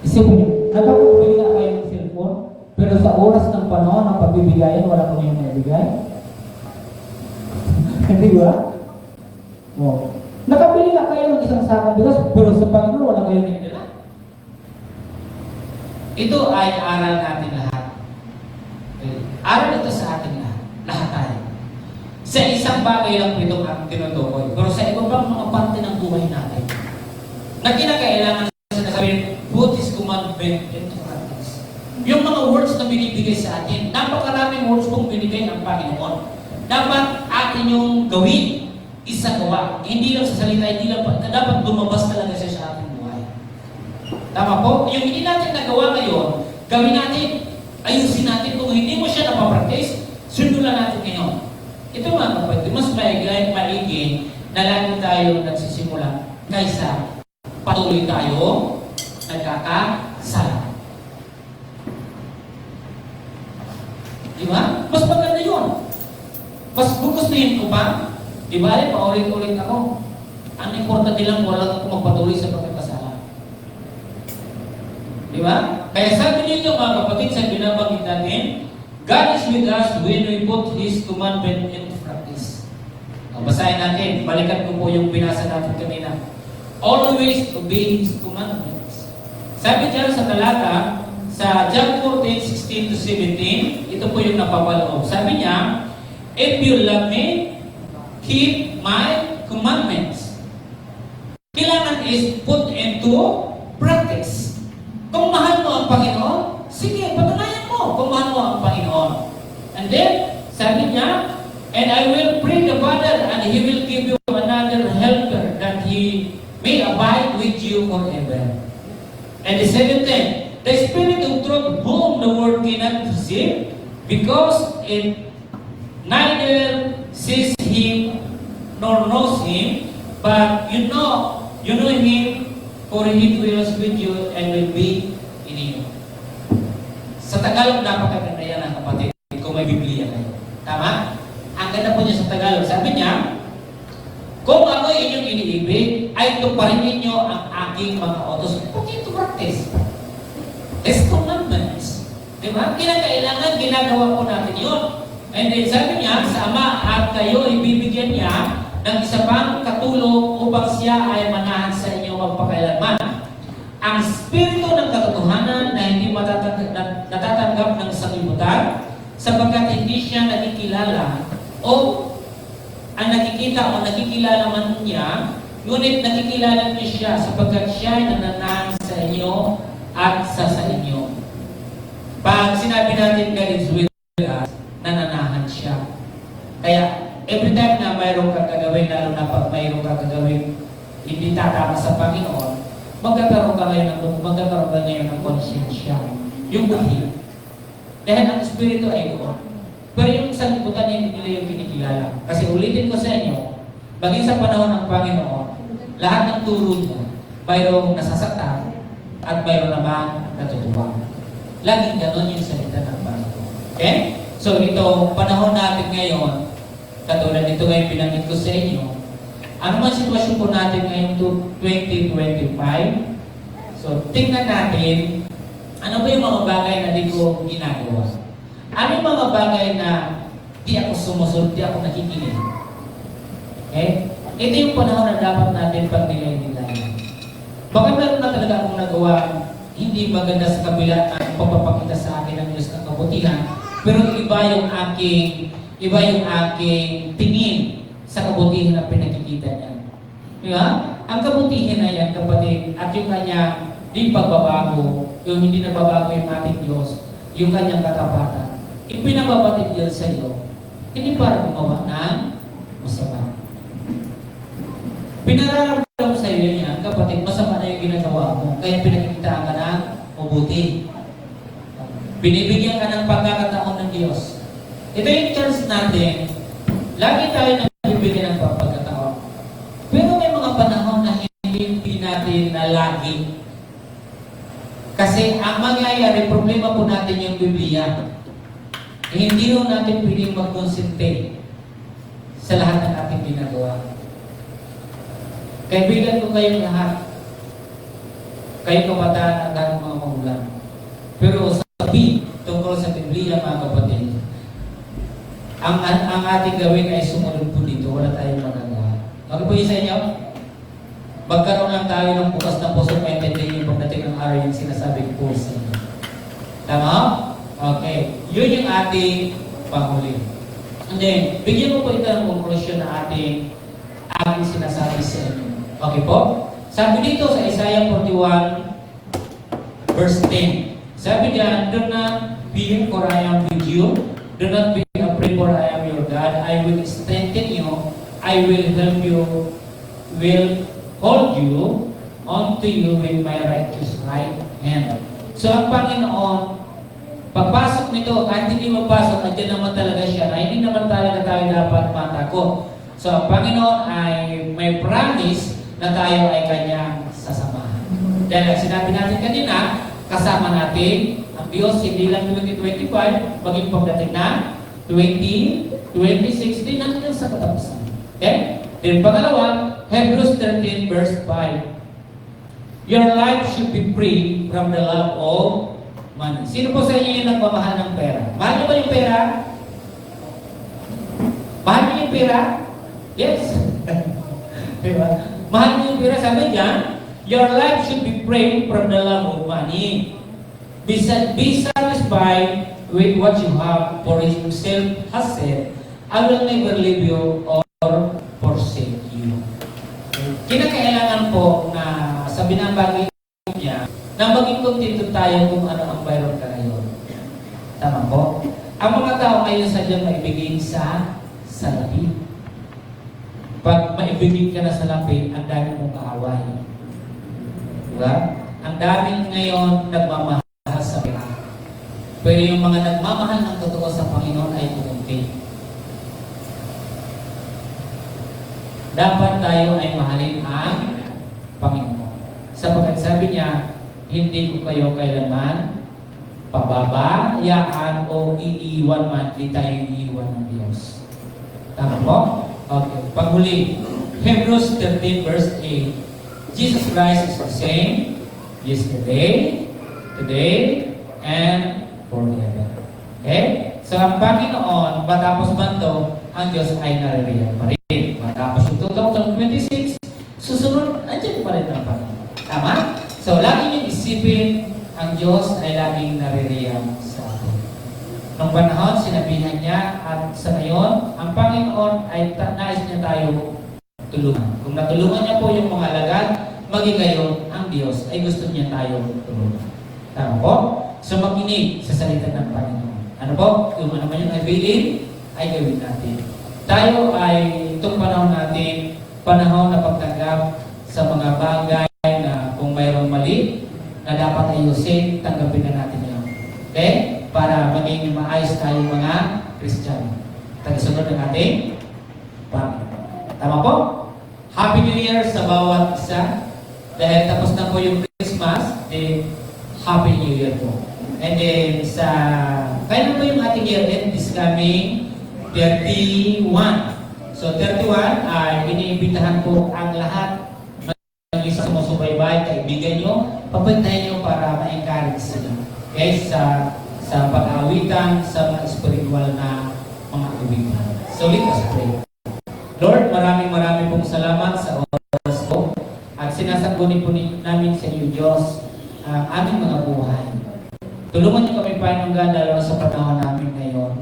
Isipin nyo, nagpapabili na kayo ng cellphone, pero sa oras ng panahon ng pagbibigayan, wala ko yung nabigay. Hindi ba? Oh. Nakabili na kayo ng isang sakang bigas, pero sa Panginoon, wala kayo nila. Ito ay aral natin lahat. Okay. Aral ito sa atin lahat. Lahat tayo. Sa isang bagay lang ito ang tinutukoy. Pero sa iba pang mga parte ng buhay natin, na kinakailangan na sabihin, put His commandment into practice. Yung mga words na binibigay sa atin, napakaraming words kong binigay ng Panginoon. Dapat atin yung gawin, isagawa. Hindi lang sa salita, hindi lang dapat lumabas talaga siya sa ating buhay. Tama po? Yung hindi natin nagawa ngayon, gawin natin, ayusin natin. Kung hindi mo siya napapractice, sundulan natin ngayon. Ito mga kapatid, mas maigi na lagi tayo nagsisimula kaysa patuloy tayo nagkakasala. Di ba? Mas maganda yun. Mas gugustuhin ko ba? Di ba? Paulit-ulit ako. Ang importante lang, wala akong magpatuloy sa pagkakasala. Di ba? Kaya sabi niyo mga kapatid, sa binabanggit natin, God is with us when we put His commandment into practice. Basahin natin. Balikan ko po yung binasa natin kanina. Always obey His commandments. Sabi dyan sa talata, sa John 14:16 to 17, ito po yung napapaloob. Sabi niya, if you love me, keep my commandments. Kailangan is put into practice. Kung mahal mo ang Panginoon, sige, patunayan mo kung mahal mo ang Panginoon. And then, sabi niya, and I will pray the Father, and He will give you another helper, that He may abide with you forever. And the second thing, the Spirit of truth whom the world cannot receive, because it neither sees Him nor knows Him, but you know Him, for He dwells with you and will be in you. Sa Tagalog, napakaganda yan ang kapatid, kung may Biblia kayo. Tama? Ang ganda po niya sa Tagalog. Sabi niya, kung ako inyong iniibig, ay tuparin ninyo ang aking mga utos. Put into practice. His commandments. Diba? Kinakailangan, ginagawa po natin yun. And then sabi niya, sa Ama at kayo ibibigyan niya ng isa pang katulong upang siya ay manahan sa inyo magpakailanman. Ang spirito ng katotohanan na hindi natatanggap ng sanglibutan, sapagkat hindi siya nakikilala o ang nakikita o nakikilala man niya, ngunit nakikilala niya siya sapagkat siya ay nananahan sa inyo at sa inyo. Pag sinabi natin God is with us, nananahan siya. Kaya, every time na mayroong kang gagawin, lalo na pag mayroong kang gagawin, hindi tatama sa Panginoon, magkakaroon ka ngayon ng konsensya. Yung buhay. Dahil ang Espiritu ay doon. Pero yung sanlibutan niya, hindi nila yung kinikilala. Kasi ulitin ko sa inyo, maging sa panahon ng Panginoon, lahat ng turo niya, mayroong nasasaktan at mayroon naman natutuwa. Laging ganon yung salita ng Panginoon. Okay? So ito, panahon natin ngayon, katulad nito ngayon pinanggit ko sa inyo, ano man sitwasyon po natin ngayon to 2025, so tingnan natin, ano ba yung mga bagay na di ko ginagawa? Ano yung mga bagay na di ako sumusunod, di ako nakikinig? Okay? Ito yung panahon na dapat natin pag-nilay-nilayan. Baka meron na talaga akong nagawa hindi maganda sa kabila ng pagpapakita sa akin ng Diyos ng kabutihan, pero iba yung aking tingin sa kabutihan na pinakikita niya. Diba? Ang kabutihan na yan, kapatid, at yung kanya di pagbabago, yung hindi nababago yung ating Diyos, yung kanyang katapatan, ipinababatid yan sa iyo, hindi para gumawa ng masama. Pinararamdam sa iyo yan, kapatid, masama na yung ginagawa mo, kaya pinakikita ka ng mabuti. Binibigyan ka ng pagkakataon ng Diyos. Ito yung chance natin, lagi tayo nabibigyan ng pagkakataon. Pero may mga panahon na hindi natin na lagi. Kasi ang mangyayari, problema po natin yung Biblia. Hindi rin natin pwedeng mag-concentrate sa lahat ng ating ginagawa. Kaibigan ko kayong lahat. Kayo kabataan at mga magulang. Pero sabi tungkol sa Biblia, mga kapatid, ang ating gawin ay sumunod po dito. Wala tayong magagawa. Okay po yun sa inyo? Magkaroon lang tayo ng bukas na puso maintindihan yung pagdating ng araw yung sinasabi ko sa inyo. Tama? Okay. Yun yung ating panghuli. And then, bigyan mo po ito ng conclusion na ating sinasabi sa inyo. Okay po? Sabi dito sa Isaiah 41 verse 10. Sabi diyan, do not be for I am with you. Do not be afraid for I am your God. I will strengthen you. I will help you. Will hold you onto you with my righteous right hand. So ang Panginoon, pagpasok nito, kahit hindi magpasok, nandiyan naman talaga siya, na hindi naman tayo dapat matakot. So ang Panginoon ay may promise na tayo ay kanyang sasamahan. Dahil sinabi natin kanina, kasama natin ang Diyos, hindi lang 2025, maging pagdating na 2016 hanggang sa katapusan. Okay? Then pangalawa, Hebrews 13 verse 5. Your life should be free from the love of money. Sino po sa inyo yung nagmamahal ng pera? Mahal niyo ba yung pera? Mahal niyo yung pera? Yes. Diba? Mahal niyo yung pera? Sabi niya, your life should be free from the love of money. Be satisfied with what you have, for himself has said, I will never leave you or forsake you. Kinakailangan po na sa binabagay niya na maging kontento tayo kung ano ang mayroon ka ngayon. Tama po? Ang mga tao ngayon sadyang maibigin sa salapi. Pag maibigin ka na sa salapi, ang dami mong kaaway. Diba? Ang daming ngayon nagmamahal sa pera. Pero yung mga nagmamahal ng totoo sa Panginoon ay kumunti. Dapat tayo ay mahalin ang Panginoon. Sapagkat sabi niya, hindi ko kayo kailanman pababayaan o iiwan man, di tayo iiwan ng Diyos. Tama po? Okay. Panghuli, Hebrews 13 verse 8. Jesus Christ is the same yesterday, today, and forever. Okay? So ang Panginoon, matapos man to, ang Diyos ay naririyan pa rin. Matapos yung 2026, susunod, andyan pa rin ang Panginoon. Tama? So lagi niyong isipin, ang Diyos ay laging naririyan sa atin. Nung panahon, sinabihan niya, at sa ngayon, ang Panginoon ay nais niya tayo tulungan. Kung natulungan niya po yung mga alagad, maging ngayon, ang Diyos ay gusto niya tayo tulungan. Tama po? So makinig sa salita ng Panginoon. Ano po? Kung ano man yung abilin, ay gawin natin. Tayo ay itong panahon natin, panahon na pagtanggap sa mga bagay na kung mayroong mali, na dapat ayusin, tanggapin na natin yun. Okay? Para maging maayos tayo mga Kristiyano. Tagasunod ng ating Panginoon. Tama po? Happy New Year sa bawat isa. Dahil tapos na po yung Christmas, then Happy New Year po. And then sa kailan po yung ating year end is coming 31. So 31 ay iniimbitahan po ang lahat ng isa sumusubaybay, kaibigan nyo, papuntahin nyo para ma-encourage sila. Okay? Sa pag-aawitan, sa mga spiritual na mga kaibigan. So let us pray. Lord, maraming pong salamat sa oras po at sinasanggunin po namin sa iyo, Diyos, ang aming mga buhay. Tulungan niyo kami, Panginoon God, lalo sa panahon namin ngayon.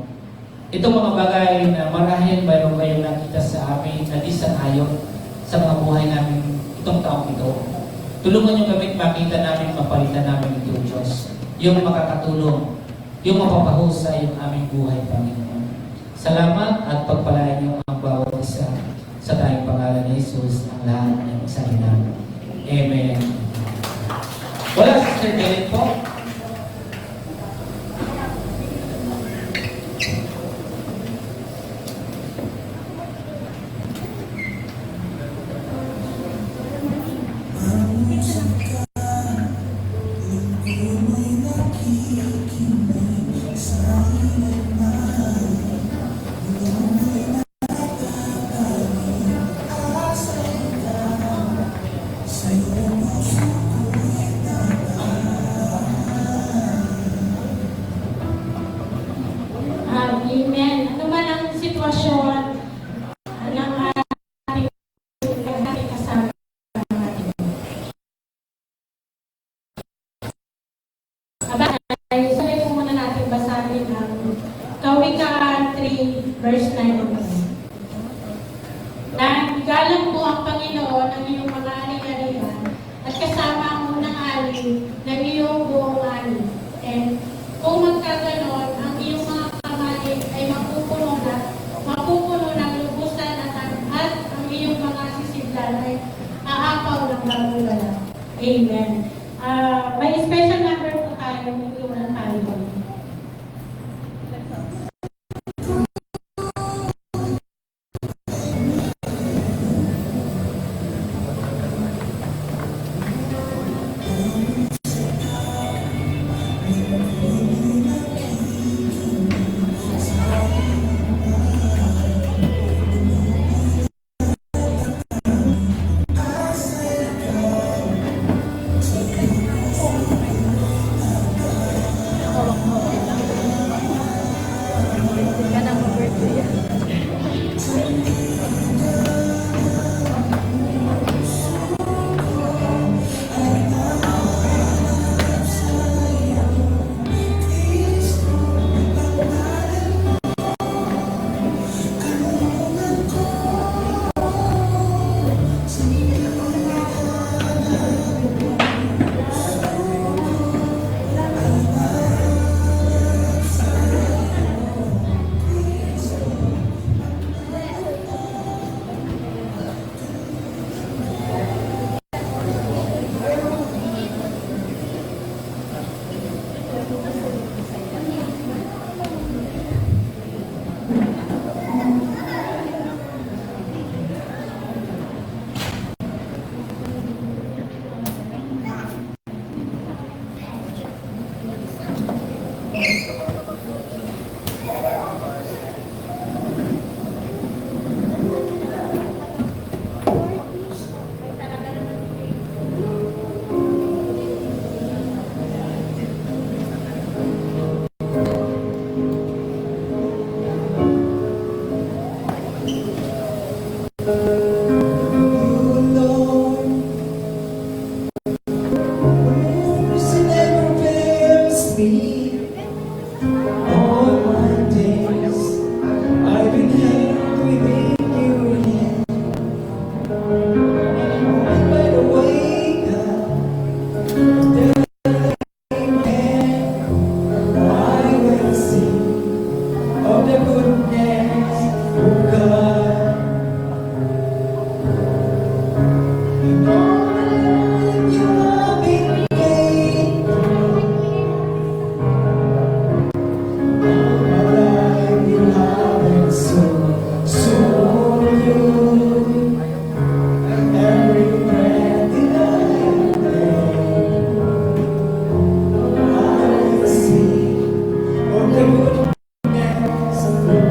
Itong mga bagay na marahil mayroon kayong nakita sa amin na di sang-ayon sa mga buhay namin itong taong ito. Tulungan niyo kami makita namin, mapalitan namin ito, Diyos. Yung makakatulong, yung mapapahusay yung aming buhay, Panginoon. Salamat at pagpalain niyo ang bawat isa sa tayong pangalan ni Jesus ang lahat ng salita. Amen. Wala, Sister Janet po. Amen. Ano man ang sitwasyon ng ating kasama natin. Aba, ay sabay po muna natin basahin ang Kawikaan 3 verse 9. Nagalang mo ang Panginoon ng iyong mga ari-arian at kasama ang unang ari ng iyong buong ari. And kung magkaganon, ang iyong mga kamay ay mapupuno ng lubusan at ang iyong mga sisidlan ay aapaw ng bagong gala. Amen. May special number po tayo ng iwan tayo. Hindi ka na mag-birthday. Of the goodness of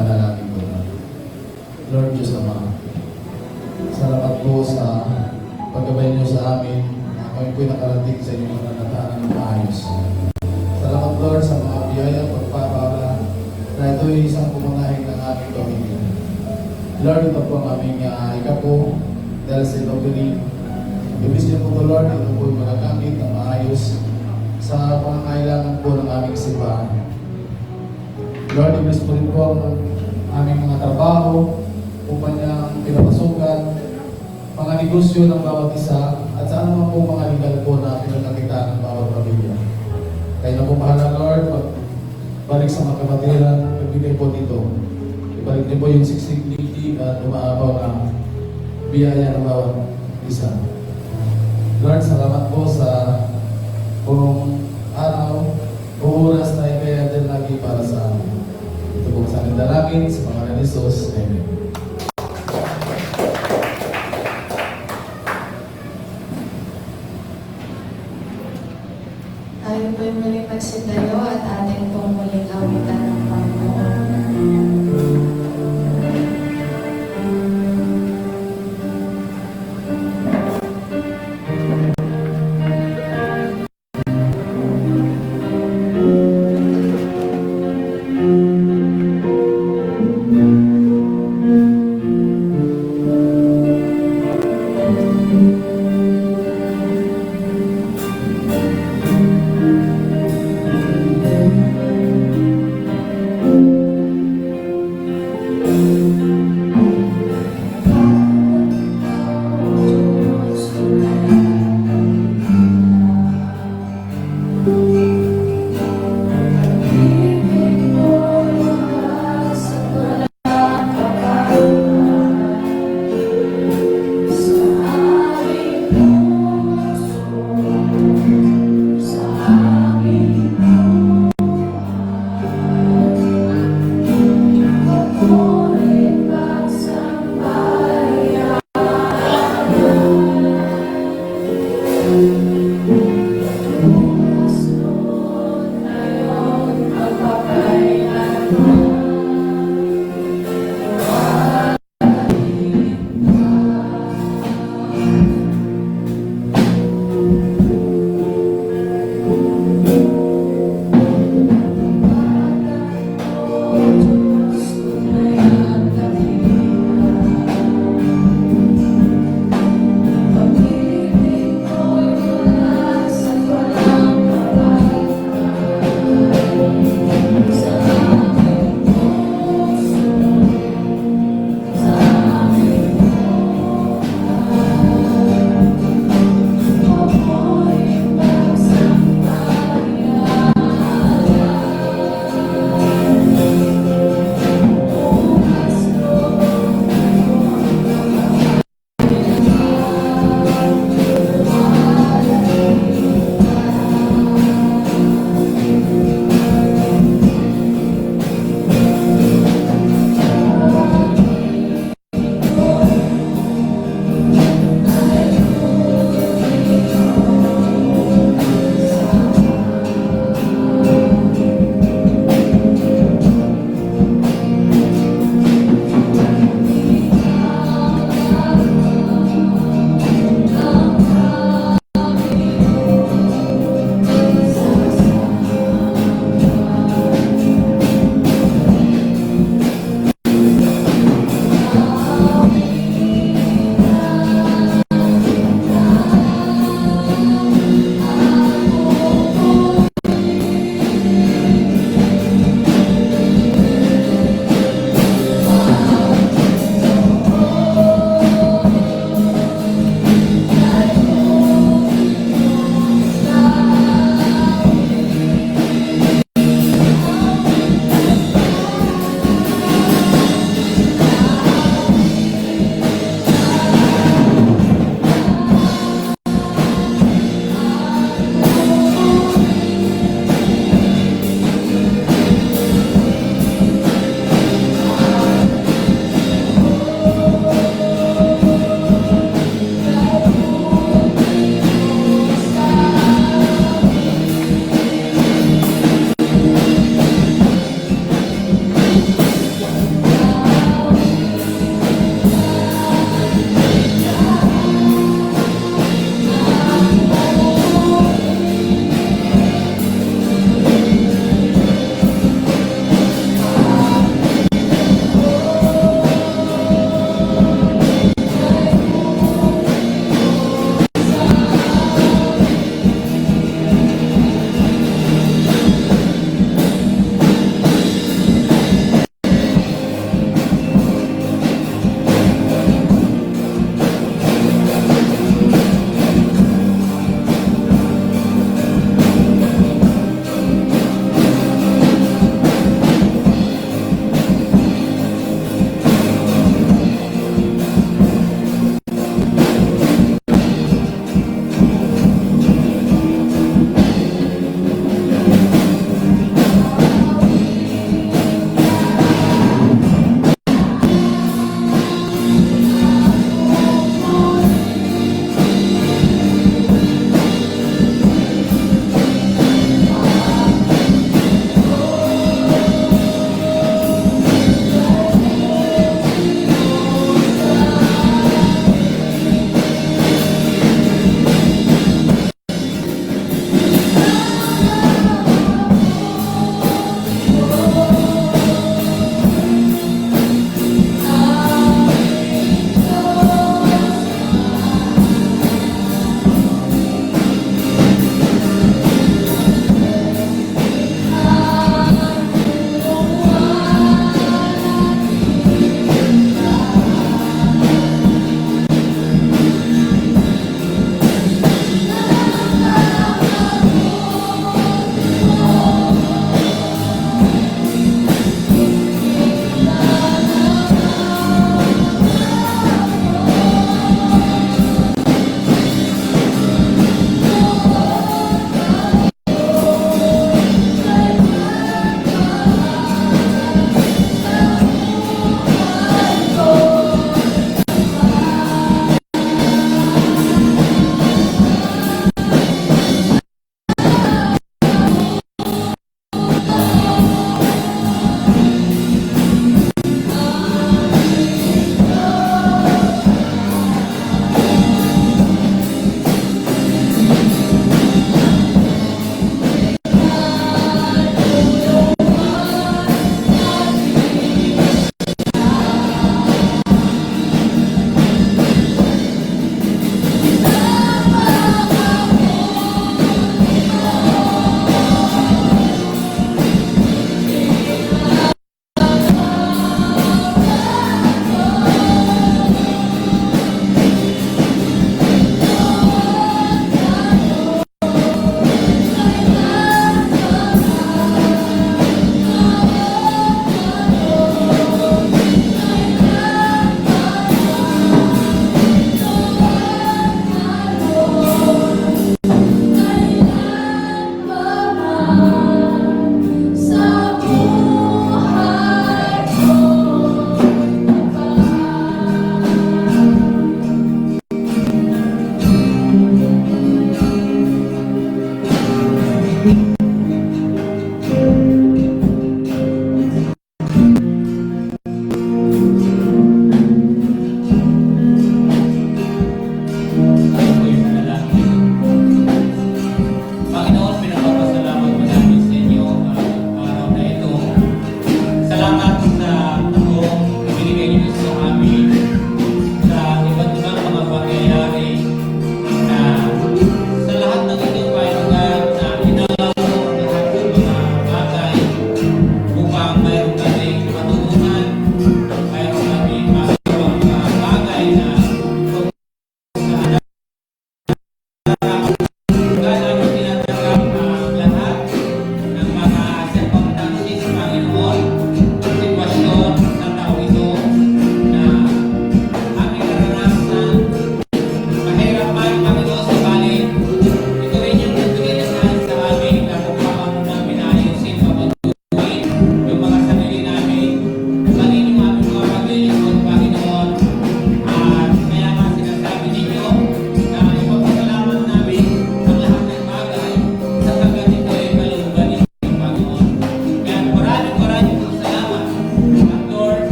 Panalangin ko na. Lord Diyos Ama, salamat po sa paggabay niyo sa amin na kami po'y nakarating sa inyong mananataan ng maayos. Salamat Lord sa mga biyaya at pagpapala na ito'y isang pumunahing ng aming pamilya. Lord, ito po ang aming ikapo dahil sa ito piling. Ibig niyo po Lord, ito po'y magagamit ng maayos sa pangangailangan po ng aming simbahan. Lord, ibig po rin po ang aming mga trabaho upang niyang pinapasukan, mga negosyo ng bawat isa, at sa anumang po mga legal po na pinagkakita ng bawat pamilya. Kaya na po bahala Lord, balik sa mga kapatiran, pagbigay po dito. Ibalik niyo po yung siksik-ligtig at umaabaw na biyaya ng bawat isa. Lord, salamat po sa buong araw, oras na ikaya din lagi para sa amin. Ito po sa amin dalangin, sa pangalan ni Jesus. Amen. Tayo po'y muling magsindayo at ating pong muling awitan ng Panginoon.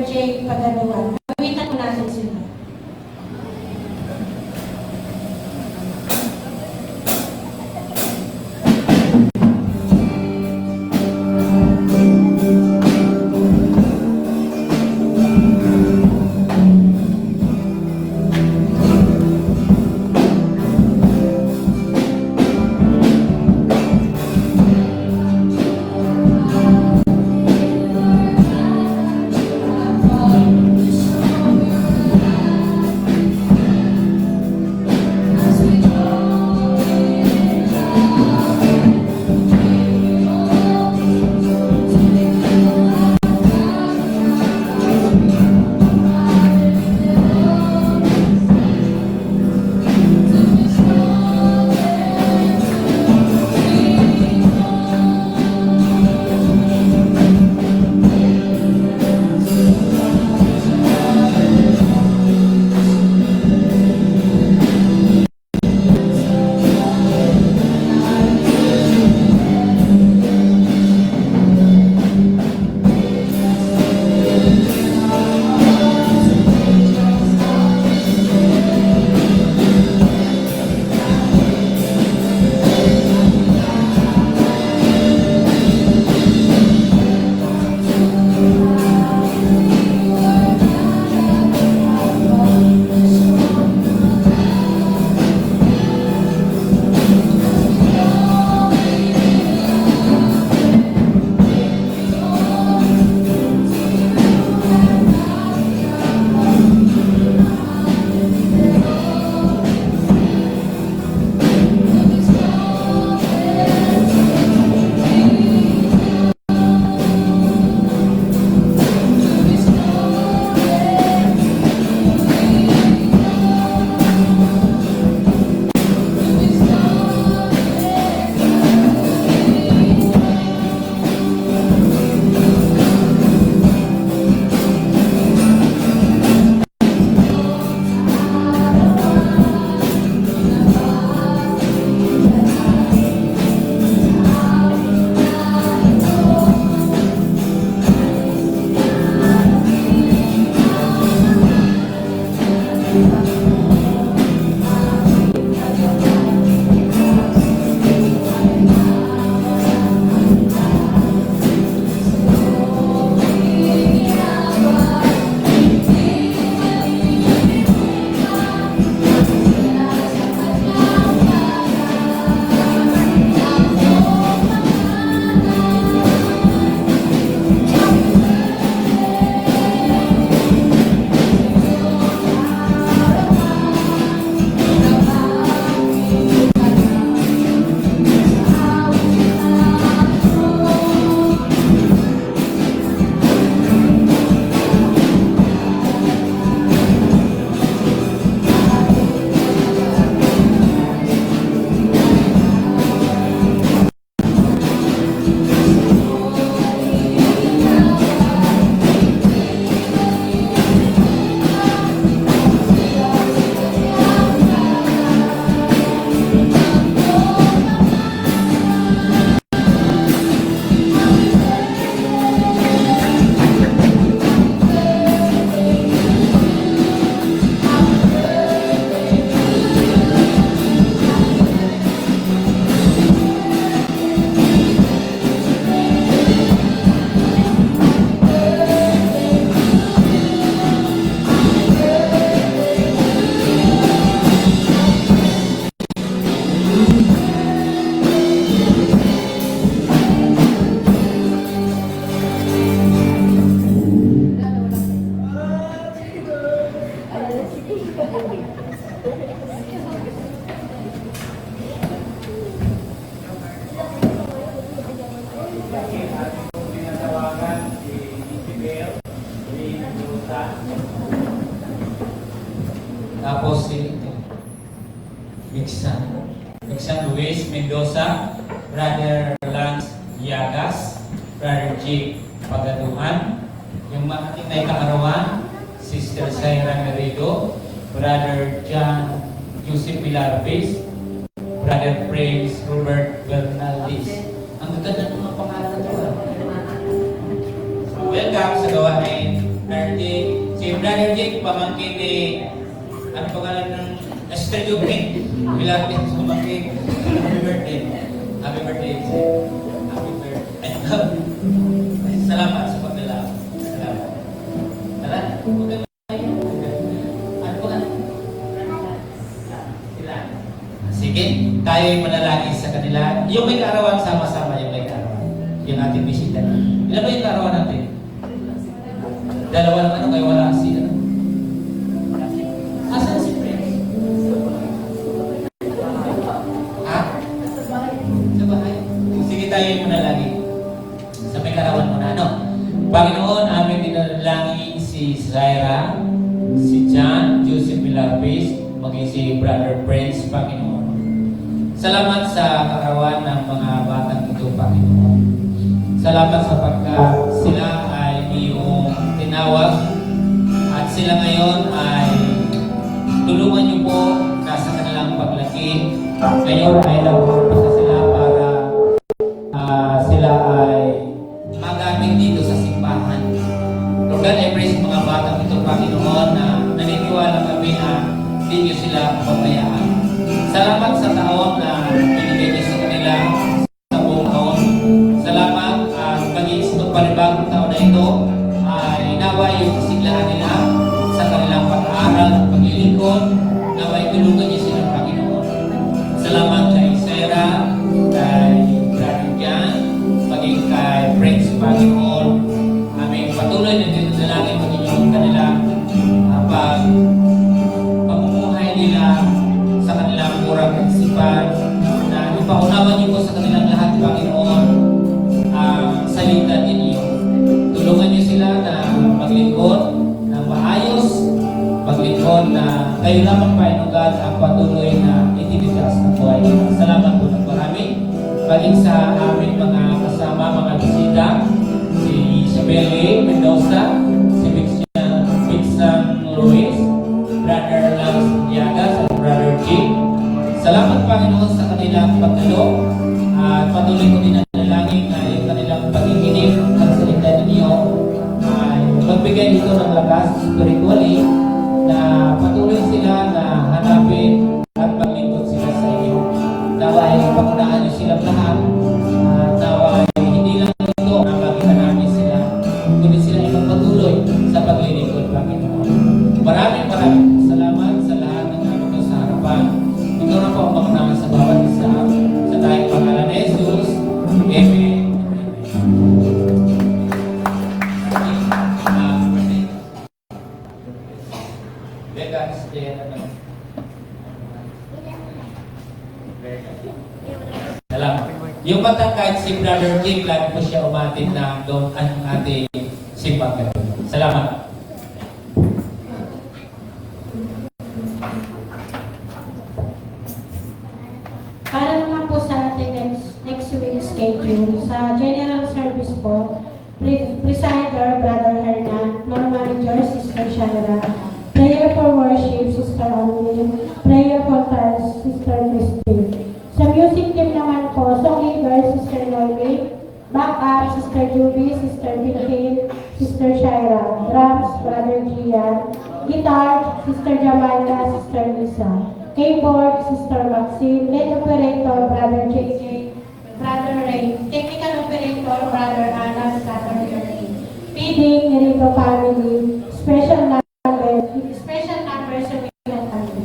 J. Pagaduan. Kawitan po natin sila. Tapos si Mixan Luis Mendoza, Brother Lance Yagas, Brother Jake Pagaduhan, yung ating may kaarawan, Sister Saira Merido, Brother John Joseph Pilarvis, Brother Praise Robert Bernaldez. Ang gaganda ng mga pangalan na ito. Welcome sa gawain Brother Jake. Si Brother Jake, pamangkin ni, ano pangalan ng Esther Jupin? Bilapit sa pamangkin. Happy birthday. Happy birthday. Happy birthday. Salamat sa pagdala. Salamat. Tara, maganda tayo. Ano ba ka? Sila. Sige, tayo'y manalangin sa kanila. Yung may kaarawan, sama-sama yung may kaarawan. Yung ating bisita. Ilan ba yung kaarawan natin? Dalawa lang ano, kayo wala si ano? Asan si Prince? Ha? Sa bahay? Sige tayo manalangin. Sa may kaarawan muna, ano? Panginoon, aming dinalangin si Zaira, si John, Joseph Milapis, maging si Brother Prince, Panginoon. Salamat sa kaarawan ng mga batang ito, Panginoon. Salamat sapagkat sila ay iyong tinawag at sila ngayon ay tulungan niyo po sa kanilang paglaki. Ngayon ay nabuhay pa sila para sila ay magamit dito sa simbahan. Lord God, I praise mga batang ito, Panginoon, na naniniwala kami na hindi niyo sila pabayaan. Salamat sa taon na binigay niyo sa kanila sa buong taon. Salamat at maging sa panibagong taon na ito ay naway yung kasiglahan nila sa kanilang pag-aaral at paglilingkod. Naway tulungan niyo sila, Panginoon. Salamat kay Sarah, kay Brother Jan, maging kay Prince, Panginoon. Aming patuloy na dinadalangin maging yung kanilang pamumuhay nila sa kanilang murang isipan na ipaunawan niyo po sa kanilang lahat, Panginoon, ang salita ninyo. Tulungan niyo sila na maglingkod na maayos, maglingkod na kayo lamang, Panginoon God, ang patuloy na itinigas ng buhay nila. Salamat po ng marami. Maging sa aming mga kasama, mga bisita, si Isabelle Mendoza, si Vixen Luis, Brother Lance Diagas, at Brother Jim. Salamat, Panginoon, sa kanilang pagdalo at patuloy ko din ang nalangin na yung kanilang pag-iinip at salita ninyo ay magbigay dito ng lakas spiritually na patuloy sila na hanapin at maglingkod sila sa iyo. Naway pangunahan niyo silang lahat at naway hindi lang ito na makita namin sila, kundi sila ay magpatuloy sa paglilingkod, Panginoon. Maraming salamat sa lahat ng nandito sa harapan. Ikaw na po ang pangunahan sa bawat isa. Sa tayong pangalan ni Jesus. Amen. Salamat. Yung matangkad si Brother King, lagi po siya umatid na doon ang ating simbahan. Salamat. Para naman po sa ating next week's schedule, sa general service po, presider, Brother Hernan, Norman George, Sister Shara, prayer for worship, Sister Alvin, prayer for tithes, Sister Christine. Sa music team naman po, song leader, Sister Noemi, backup, Sister Juby, Sister Bilhin, Sister Shaira, drums, Brother Gian, guitar, Sister Jamaica, Sister Lisa, keyboard, Sister Maxine, lead operator, Brother JJ, Brother Ray, technical operator, Brother Anna, Brother Ernie, feeding, Nerito family, special number sa Wigan family.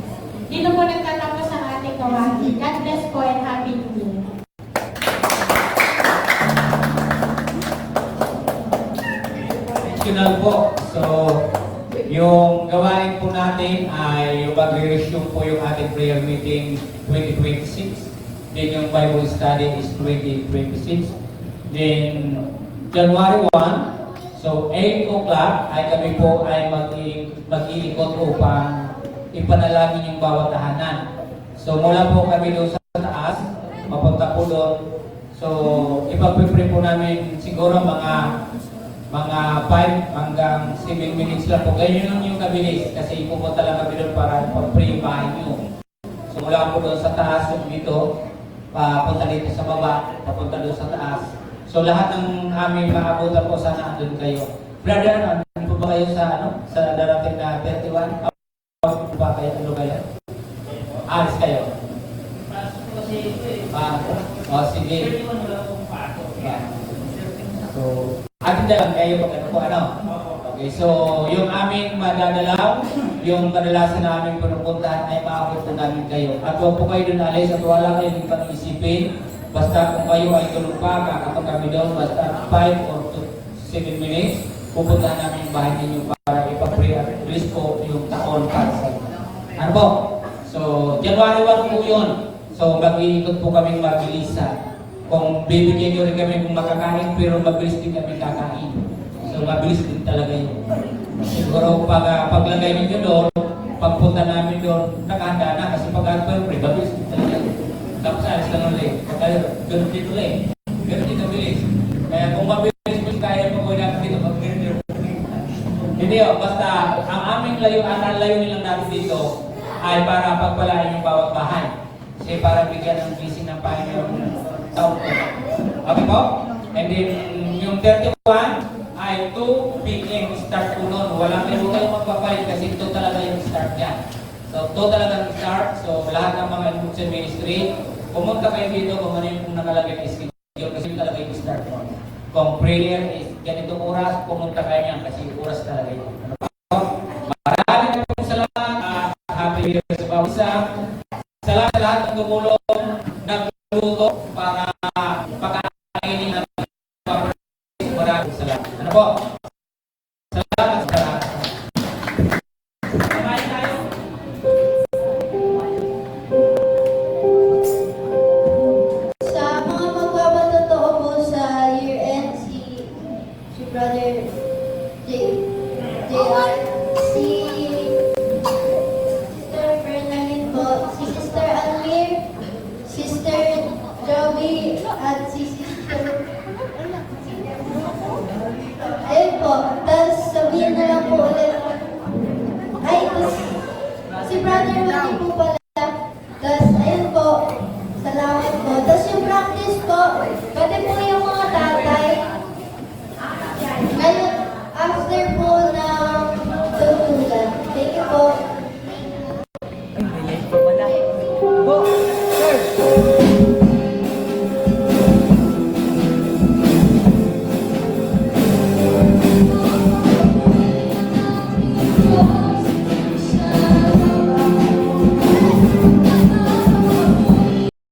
Dito po nagtatapos ang ating gawain. God bless po and Happy New Year. Po. So, yung gawain po natin ay yung mag-resume po yung ating prayer meeting 2026. Then yung Bible study is 2026. Then January 1, so 8 o'clock ay kami po ay mag-iikot upang ipanalangin yung bawat tahanan. So mula po kami doon sa taas, mapunta po doon. So ipag-pray po namin siguro mga 5 hanggang 7 minutes lang po. Ganyan lang yung kabilis kasi pupunta lang kami doon para ipag-pray yung bahay nyo. So mula po doon sa taas yung dito, papunta dito sa baba, papunta doon sa taas. So lahat ng aming maabutan po sana andun kayo. Brother, andun po po ba kayo sa sa darating na 31? Out po ba kayo? Ano kayo? Alis kayo? Sige. So, atin na lang kayo pag Okay, so yung aming madadalaw, yung kadalasan namin pinupuntahan ay maabot po namin kayo. At huwag po kayo dun alis at wala kayo din pang-isipin. Basta kung kayo ay tulog pa, kakapag kami doon, basta 5 or 7 minutes, pupuntahan namin yung bahay ninyo para ipag-pray at release po yung taon para sa ano po? So, January 1 po yun. So, mag-iikot po kaming mabilisan. Kung bibigyan nyo rin kami kung makakain, pero mabilis din kami kakain. So, mabilis din talaga yun. Siguro paglagay ninyo doon, pagpunta namin doon, nakahanda na kasi pag-alpere, mabilis din talaga yun. Tapos alis lang ulit. Kaya ganun dito ulit. Ganun dito bilis. Kaya kung mabilis mo kaya mo natin dito, mag-ganun. Hindi basta ang aming layunin lang natin dito ay para pagpalain yung bawat bahay. Kasi para bigyan ng blessing ng Panginoon taon ko. Okay po? And then yung 31 ay 2 p.m. start po noon. Walang meron kayong magpapalit kasi ito talaga yung start niya. So ito talaga yung start. So lahat ng mga Infusion Ministry, pumunta kayo dito kung ano yung nakalagay na schedule kasi talaga yung start mo. Kung prayer is ganitong oras, pumunta kayo niyan kasi oras talaga yun. Ano po? Maraming salamat. Happy New Year sa bawat isa. Salamat sa lahat ng tumulong, nagluto para pakainin ng maraming salamat. Ano po? Salamat sa lahat. Kumain tayo. Sa mga magpapatotoo po sa year-end, si Brother JR, si Sister Bernalyn po, si Sister Almir, Sister Joey, at si Sister... Ayun po, tapos sabihin na lang po ulit. Ay, tapos si Brother Manny po pala. Tapos ayun po, salamat po. Tapos yung practice po, pati po